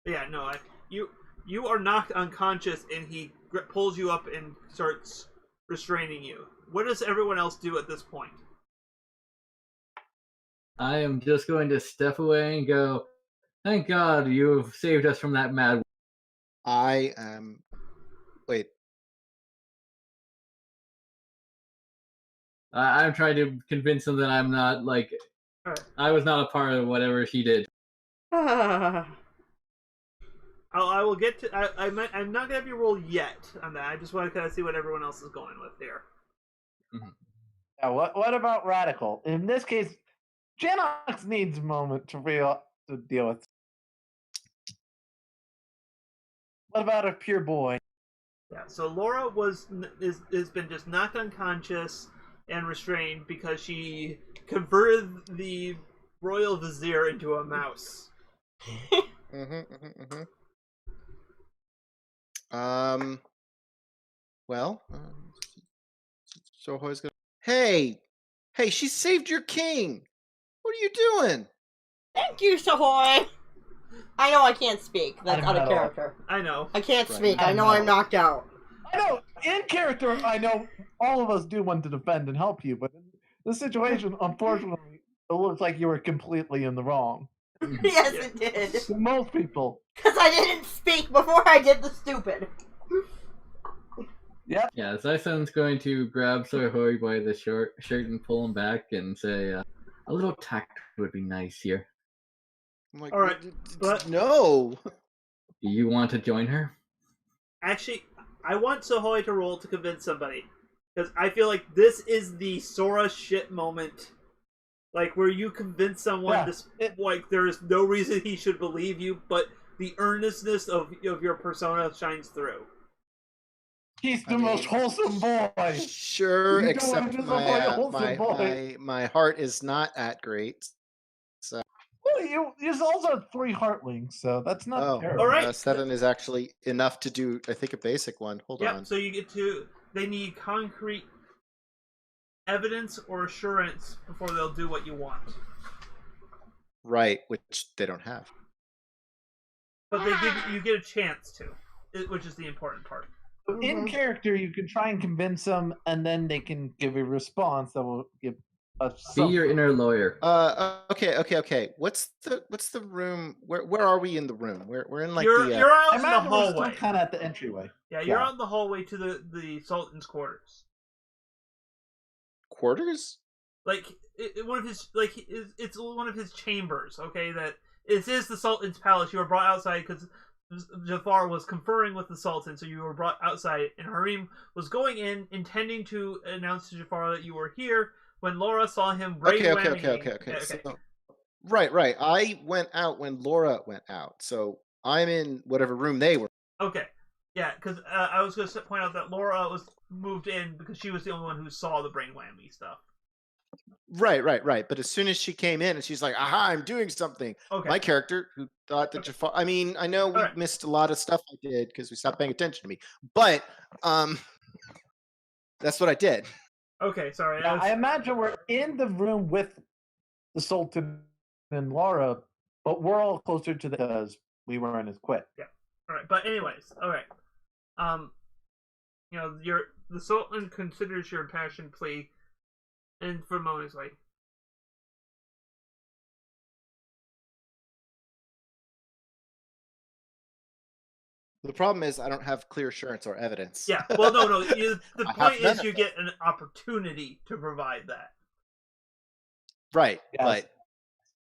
Yeah, no, you are knocked unconscious, and he pulls you up and starts restraining you. What does everyone else do at this point? I am just going to step away and go, thank God you've saved us from that mad. I am. Wait. I'm trying to convince him that I'm not, like, Right. I was not a part of whatever she did. I will get to. I'm not going to have you roll yet on that. I just want to kind of see what everyone else is going with here. Mm-hmm. Now, what about Radical? In this case, Janox needs a moment to deal with. What about a pure boy? Yeah, so Laura has been just knocked unconscious and restrained because she converted the royal vizier into a mouse. Well, Sohoi's gonna. Hey, she saved your king. What are you doing? Thank you, Sahoy. I know I can't speak. That's I'm out of not character. I know. I can't Right. speak. I I'm know not. I'm knocked out. I know, in character, I know all of us do want to defend and help you, but in this situation, unfortunately, it looks like you were completely in the wrong. Yes, Yeah. it did. To most people. Because I didn't speak before I did the stupid. Yeah, Zyson's going to grab Sohoy by the shirt and pull him back and say, a little tact would be nice here. I'm like, All right, but no. Do you want to join her? actually, I want Sohoy to roll to convince somebody. Because I feel like this is the Sora shit moment. Like, where you convince someone like there is no reason he should believe you, but the earnestness of your persona shines through. He's the most wholesome boy. Sure, You don't except want to disappoint a wholesome boy. my heart is not that great. So Well, you also have 3 heartlings, so that's not terrible. All right. 7 is actually enough to do, I think, a basic one. Hold on. So you get to. They need concrete evidence or assurance before they'll do what you want. Right, which they don't have. But you get a chance to, which is the important part. In character, you can try and convince them, and then they can give a response that will give us. Be your inner lawyer. Okay. What's the room? Where are we in the room? We're in like You're out I in the imagine we're still hallway. kind of at the entryway. Yeah, you're out in the hallway to the Sultan's quarters. quarters. Like one of his it's one of his chambers. Okay, that it is the Sultan's palace. You were brought outside because Jafar was conferring with the Sultan, so you were brought outside, and Harim was going in, intending to announce to Jafar that you were here. When Laura saw him, Okay. okay. So, right. I went out when Laura went out, so I'm in whatever room they were. Okay, yeah, because I was going to point out that Laura was moved in because she was the only one who saw the brain whammy stuff. Right. But as soon as she came in and she's like, "Aha, I'm doing something." Okay. My character, who thought that Jafar. I mean, I know we missed a lot of stuff I did because we stopped paying attention to me, but that's what I did. Okay, sorry. Now, I imagine we're in the room with the Sultan and Laura, but we're all closer to the because we weren't as quick. Yeah. All right, but anyways, all right. The Sultan considers your impassioned plea, and for a moment is like, The problem is I don't have clear assurance or evidence. yeah. Well, no. The I point have none is of you it. get an opportunity to provide that. Right, Yes. but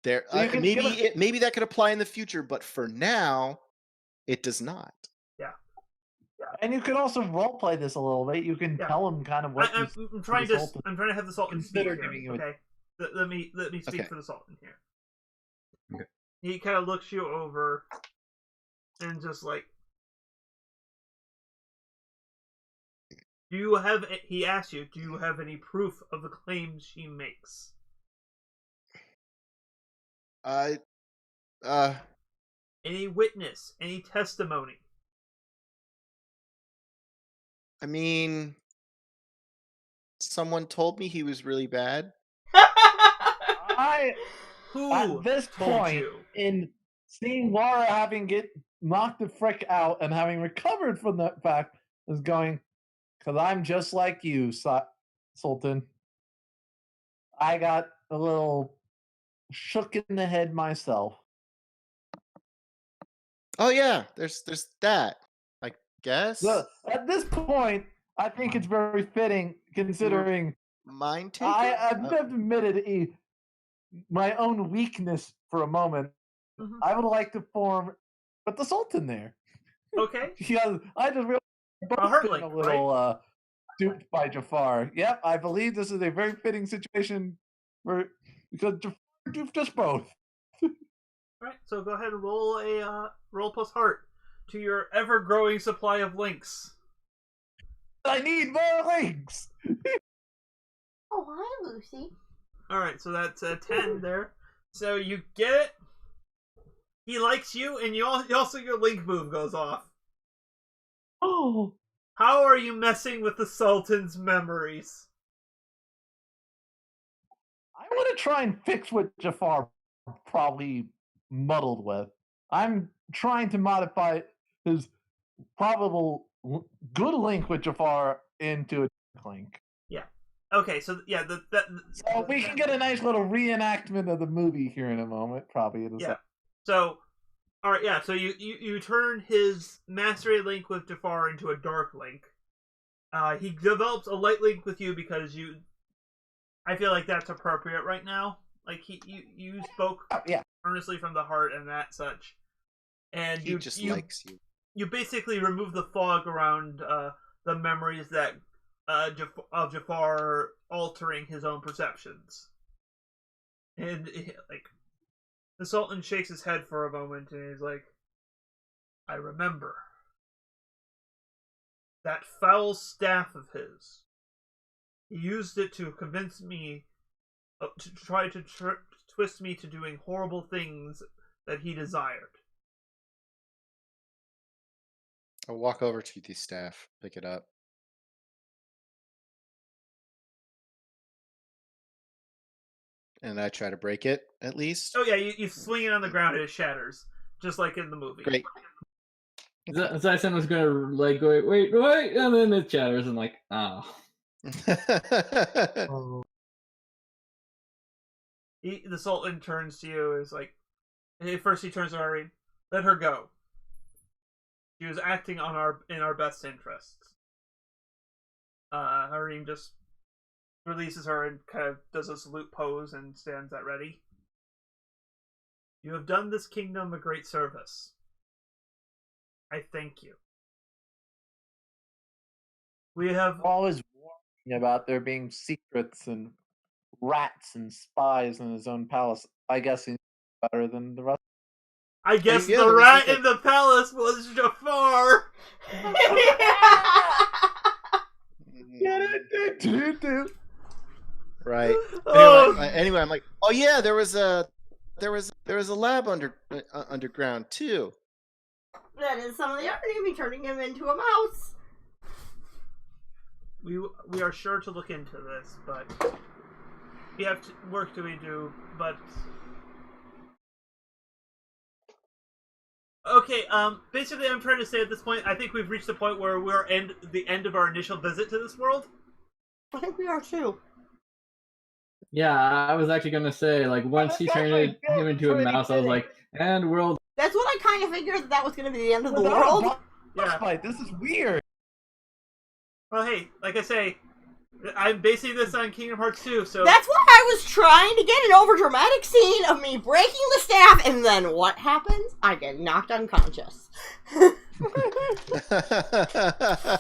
there So you can give maybe that could apply in the future, but for now, it does not. And you could also role play this a little bit. You can tell them kind of what I'm trying to have the Sultan speak consider here. giving you Okay, let me speak Okay. for the Sultan here. Okay. He kind of looks you over, and just like, he asks you, do you have any proof of the claims she makes? Any witness, any testimony? I mean, someone told me he was really bad. Who At this told point, you? in seeing Laura having get knocked the frick out and having recovered from that fact, is going, because I'm just like you, Sultan. I got a little shook in the head myself. Oh yeah, there's that. I guess. So, at this point, I think it's very fitting considering Mind taker. I've admitted my own weakness for a moment. Mhm. I would like to form with the Sultan there. Okay. Because I just realized A I've heart been link, a little duped by Jafar. Yep, I believe this is a very fitting situation because Jafar duped us both. All right, so go ahead and roll a roll plus heart. to your ever-growing supply of links. I need more links. Oh, hi, Lucy. Alright, so that's a 10 there. So you get it. He likes you, and also your link move goes off. Oh, How are you messing with the Sultan's memories? I want to try and fix what Jafar probably muddled with. I'm trying to modify his probable good link with Jafar into a link. Okay, so yeah, So we can get a nice little reenactment of the movie here in a moment, probably. Yeah. So, all right, yeah. So you turn his mastery link with Jafar into a dark link. He develops a light link with you because I feel like that's appropriate right now. Like you spoke earnestly from the heart and that such, and He just likes you. You basically remove the fog around the memories that of Jafar altering his own perceptions, and like the Sultan shakes his head for a moment and he's like, "I remember that foul staff of his. He used it to convince me, to try to twist me to doing horrible things that he desired." I'll walk over to the staff, pick it up. And I try to break it, at least. Oh yeah, you swing it on the ground and it shatters, just like in the movie. Great. Zyson was gonna like go wait, and then it shatters and like, oh. The Sultan turns to you and is like, first he turns to Irene, "Let her go. She was acting in our best interests." Irene just releases her and kind of does a salute pose and stands at ready. "You have done this kingdom a great service. I thank you. We have always warning about there being secrets and rats and spies in his own palace. I guess he's better than the rest. I guess Yeah, the there was rat like in the palace was Jafar." Right. Oh. Anyway, I'm like, oh yeah, there was a lab underground too. That is some of the irony, turning him into a mouse. We are sure to look into this, but we have work to do. But okay, basically, I'm trying to say at this point, I think we've reached the point where we're the end of our initial visit to this world. I think we are too. Yeah, I was actually gonna say, like, once he turned him into a mouse, I was like, and world. That's what I kind of figured that was going to be the end of the world. Yeah. This is weird. Well, hey, like I say, I'm basing this on Kingdom Hearts 2, so That's why I was trying to get an overdramatic scene of me breaking the staff, and then what happens? I get knocked unconscious.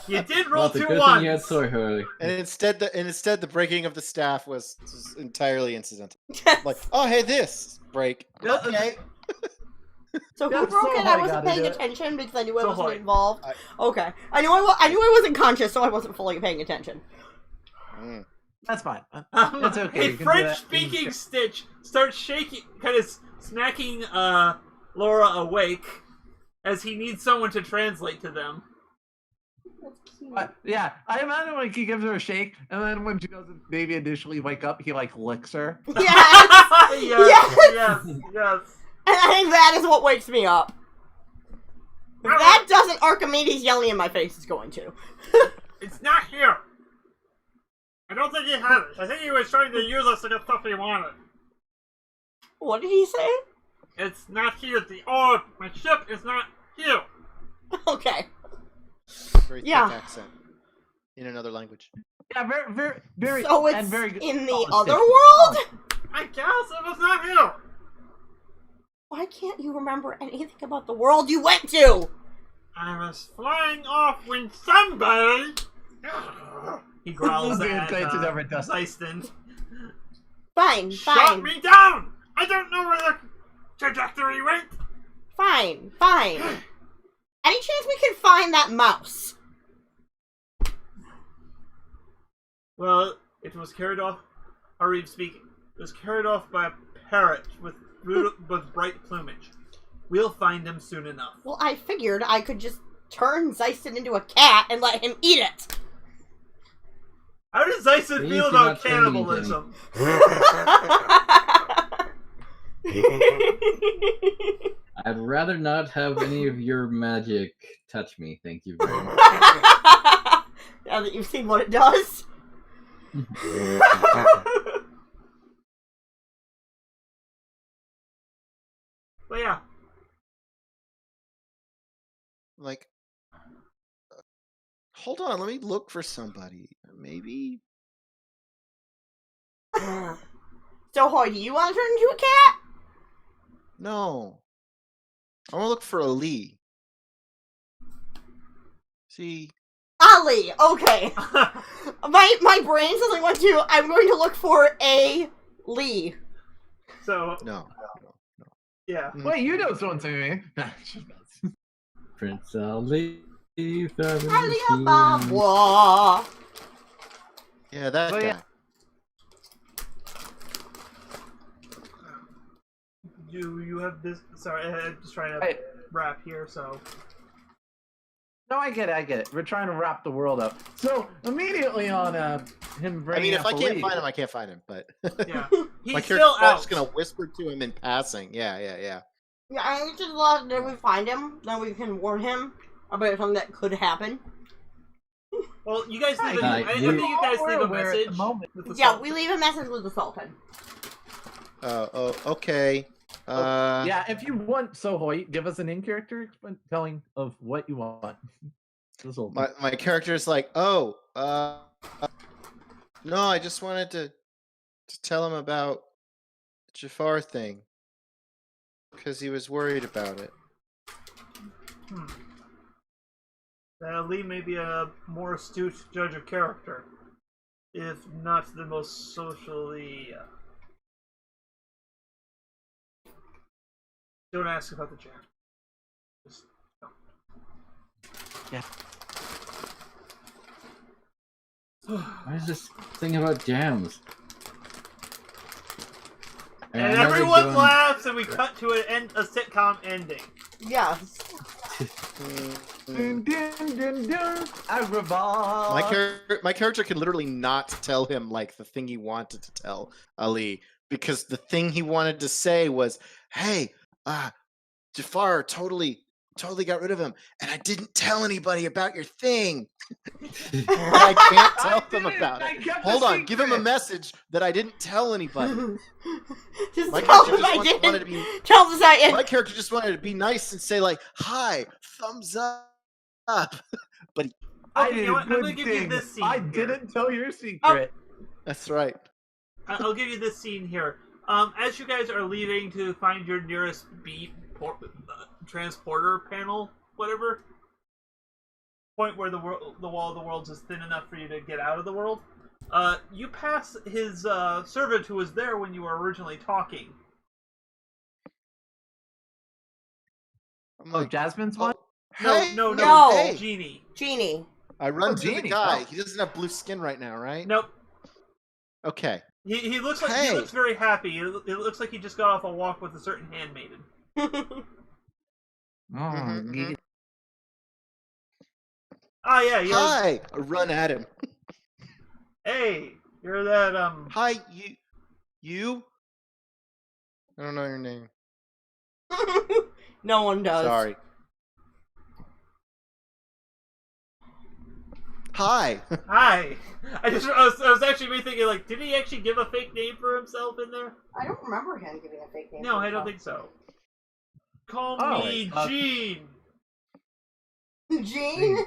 you did roll The 2 good ones. thing you had Soy Hurley. And instead, the breaking of the staff was entirely incidental. Like, oh hey, this break. Okay. So who That's broke so it? I hard, wasn't gotta paying do it. attention because I knew I So wasn't hard. involved. Okay, I knew I wasn't conscious, so I wasn't fully paying attention. Mm. That's fine. That's okay. A You can do French-speaking that. Stitch starts shaking, kind of smacking Laura awake as he needs someone to translate to them. That's cute. Yeah, I imagine like he gives her a shake, and then when she doesn't maybe initially wake up, he like licks her. Yes! yes. And I think that is what wakes me up. If that doesn't, Archimedes yelling in my face is going to. It's not here. I don't think he had it. I think he was trying to use us to get stuff he wanted. What did he say? It's not here. My ship is not here. Okay. Very thick Yeah. accent in another language. Yeah, very. So and it's very in the solid other Stitch. world? I guess it was not here. Why can't you remember anything about the world you went to? I was flying off when somebody... He growls The at insights is ever done. Zyston. Fine, Shut fine, me down! I don't know where the trajectory went. fine. Any chance we can find that mouse? Well, it was carried off. Arif speaking. It was carried off by a parrot with bright plumage. We'll find him soon enough. Well, I figured I could just turn Zeiston into a cat and let him eat it. How does Zeiston Please feel do about not turn me into cannibalism? I'd rather not have any of your magic touch me. Thank you very much. Now that you've seen what it does. But yeah. Like, hold on, let me look for somebody. Maybe. So, Hoy, do you want to turn into a cat? No. I want to look for a Lee. See. Ali, okay. my brain suddenly went to, I'm going to look for a Lee. So, No. yeah. Wait, you know something, me. Prince Ali. Alibaba. Yeah, that Oh, guy. yeah. You have this. Sorry, I'm just trying to Hey. wrap here. So No, I get it. We're trying to wrap the world up. So immediately on him I bringing mean, if up I the can't lead- find him, I can't find him. But yeah, he's my still character's out. just gonna whisper to him in passing. Yeah. Yeah, I think just love that we find him, then we can warn him about something that could happen. Well, you guys leave. Hi, I think you guys leave a We're at the message. moment. With the Yeah, salt. we leave a message with the Sultan. Okay. Yeah, if you want, Sohoy, give us an in-character telling of what you want. This will My character's like, no, I just wanted to tell him about the Jafar thing because he was worried about it. Lee may be a more astute judge of character, if not the most socially. Don't ask about the jam. Just don't. Yeah. Why is this thing about jams? And I know they're everyone doing- laughs, and we cut to a sitcom ending. Yes. Dun, dun, dun, dun. Agrabah. My character can literally not tell him like the thing he wanted to tell Ali because the thing he wanted to say was, "Hey, Jafar totally got rid of him, and I didn't tell anybody about your thing." I can't tell them about I it. kept the Hold on, give him a secret. message that I didn't tell anybody. Just My tell character them I just wanted to didn't. be. Tell them I My character just wanted to be nice and say like, "Hi, thumbs up." But I Okay, did you know a what? I'm gonna good give you thing. this scene I here. didn't tell your secret. that's right. I'll give you this scene here. As you guys are leaving to find your nearest transporter panel, whatever point where the wall of the worlds is thin enough for you to get out of the world, you pass his servant who was there when you were originally talking. I'm Oh, like, Jasmine's one? hey, No, hey. Genie. Genie. I run Oh, to the Genie. guy. Oh. He doesn't have blue skin right now, right? Nope. Okay. He looks like he Hey. looks very happy. It looks like he just got off a walk with a certain handmaiden. Mhm. Ah, yeah, yeah. Hi. I run at him. Hey, you're that Hi, you. I don't know your name. No one does. Sorry. Hi. Hi. I was actually thinking like, did he actually give a fake name for himself in there? I don't remember him giving a fake name. No, for I don't himself. think so. Call Oh, me wait, Gene. Gene?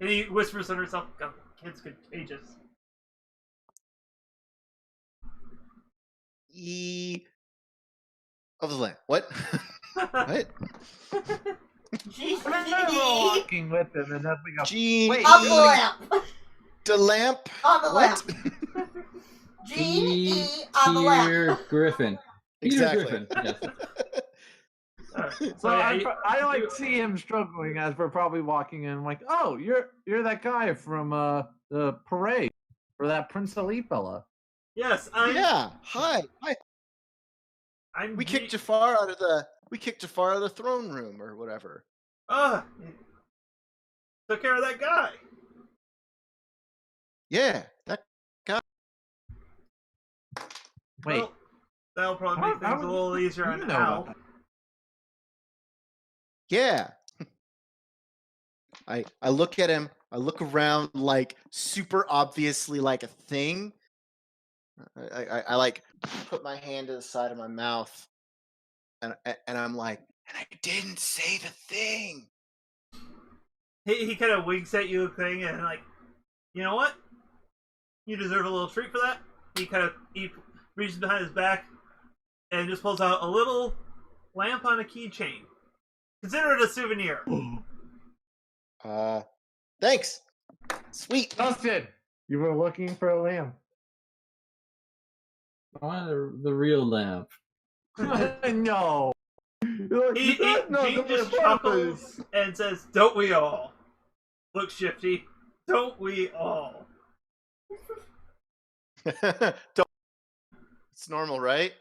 And he whispers under himself, "God, kid's contagious." Of the land. What? What? Gene. I remember walking with him, and then we go. Gene. Wait, Of the lamp. De lamp. Of the What? lamp. Gene E. on the lamp. Peter Griffin. Peter Exactly. Griffin. Yes. All So Okay, I like see him struggling as we're probably walking in. I'm like, oh, you're that guy from the parade, or that Prince Ali fella. yes, Yeah. Hi. I'm. We kicked Jafar out of the throne room or whatever. Took care of that guy. Yeah. That guy. Wait, Well, that'll probably make How things a would little easier you on know about Al. that? Yeah. I look at him. I look around like super obviously like a thing. I like put my hand to the side of my mouth, and I'm like, and I didn't say the thing. He kind of winks at you, thing, and like, you know what? You deserve a little treat for that. He reaches behind his back and just pulls out a little lamp on a keychain. Consider it a souvenir. Thanks. Sweet. Dustin, you were looking for a lamb. I want the real lamp. No. He No, Gene the just purpose. chuckles and says, "Don't we all?" Look, Shifty. Don't we all? Don't- it's normal, right?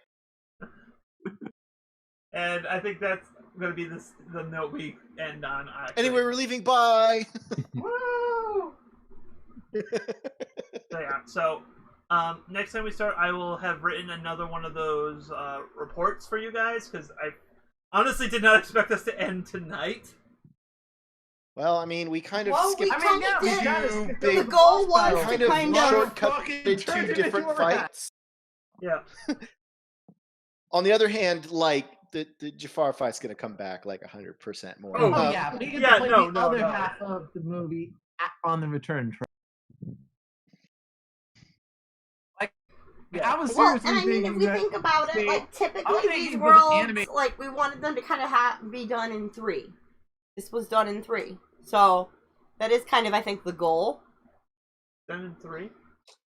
And I think that's going to be the note we end on. Actually. Anyway, we're leaving. Bye. Woo! So yeah. So next time we start, I will have written another one of those reports for you guys because I honestly did not expect us to end tonight. Well, I mean, we kind of Well, skipped we kind yeah, of we did. gotta two skip big, The goal was kind to of kind of shortcut fucking two turned it different into a hat. fights. Yeah. On the other hand, like the Jafar fight's gonna come back like 100% more. Oh, Oh yeah, we get yeah, to play no, the no, other no. half of the movie on the return trip. Like, Yeah. I was Well, seriously and I mean, if thinking we that. think about it, see, like I'm typically thinking these for the worlds, anime- like we wanted them to kind of be done in 3. This was done in 3, so that is kind of, I think, the goal. Done in 3.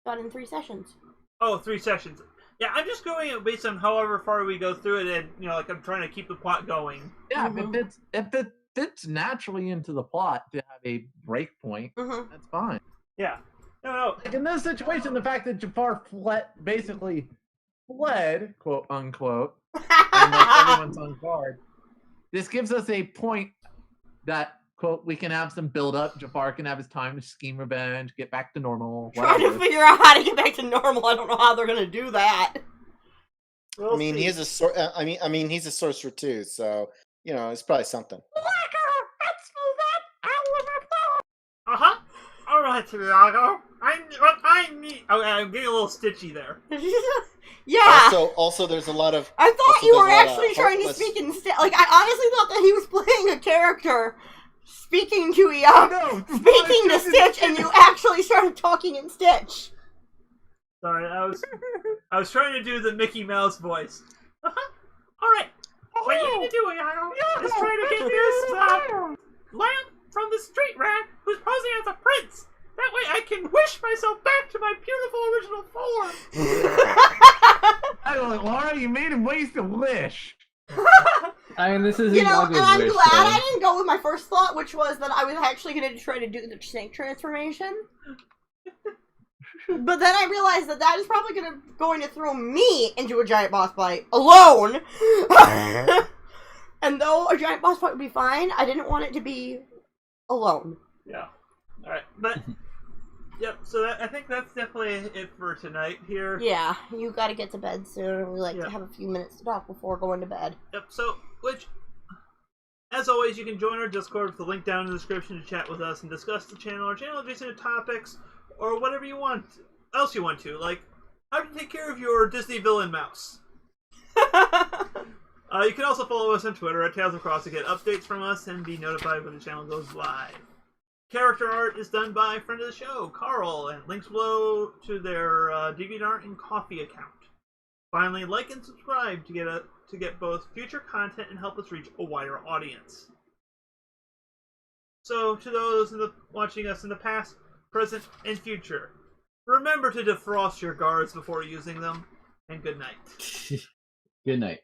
Done in 3 sessions. Oh, 3 sessions. Yeah, I'm just going based on however far we go through it, and like I'm trying to keep the plot going. Yeah, Mhm. if it fits naturally into the plot to have a break point, Mm-hmm. that's fine. Yeah. No. Like in this situation, the fact that Jafar basically fled, quote unquote, and that everyone's on guard, this gives us a point that, quote, we can have some build up. Jafar can have his time to scheme revenge, get back to normal. Trying to Whatever. figure out how to get back to normal. I don't know how they're gonna do that. We'll I mean, see. he is I mean, he's a sorcerer too, so it's probably something. Uh-huh. All right, Tiago. I need. Okay, I'm getting a little stitchy there. Yeah. Also, there's a lot of. I thought also you there's were a lot of actually trying to hopeless- speak in Stitch. Like, I honestly thought that he was playing a character speaking to speaking to Stitch, and you actually started talking in Stitch. Sorry, I was trying to do the Mickey Mouse voice. Uh-huh. All right. What you need to do, Iago, is try to get this lamp from the street rat who's posing as a prince. That way I can wish myself back to my beautiful original form. I was like, Laura, you made him waste a wish. I mean, this is You know, and Iago's I'm wish, glad though. I didn't go with my first thought, which was that I was actually going to try to do the snake transformation. But then I realized that is probably going to throw me into a giant boss fight alone. And though a giant boss fight would be fine, I didn't want it to be alone. Yeah. All right, but yep. So I think that's definitely it for tonight here. Yeah, you got to get to bed soon. We like Yeah. to have a few minutes to talk before going to bed. Yep. So, as always, you can join our Discord with the link down in the description to chat with us and discuss the channel or channel adjacent topics or whatever you want else you want to, like how to take care of your Disney villain mouse. You can also follow us on Twitter at Tales of Cross to get updates from us and be notified when the channel goes live. Character art is done by friend of the show, Carl, and links below to their DeviantArt and Coffee account. Finally, like and subscribe to get both future content and help us reach a wider audience. So, to those watching us in the past, present, and future, remember to defrost your guards before using them, and good night. Good night.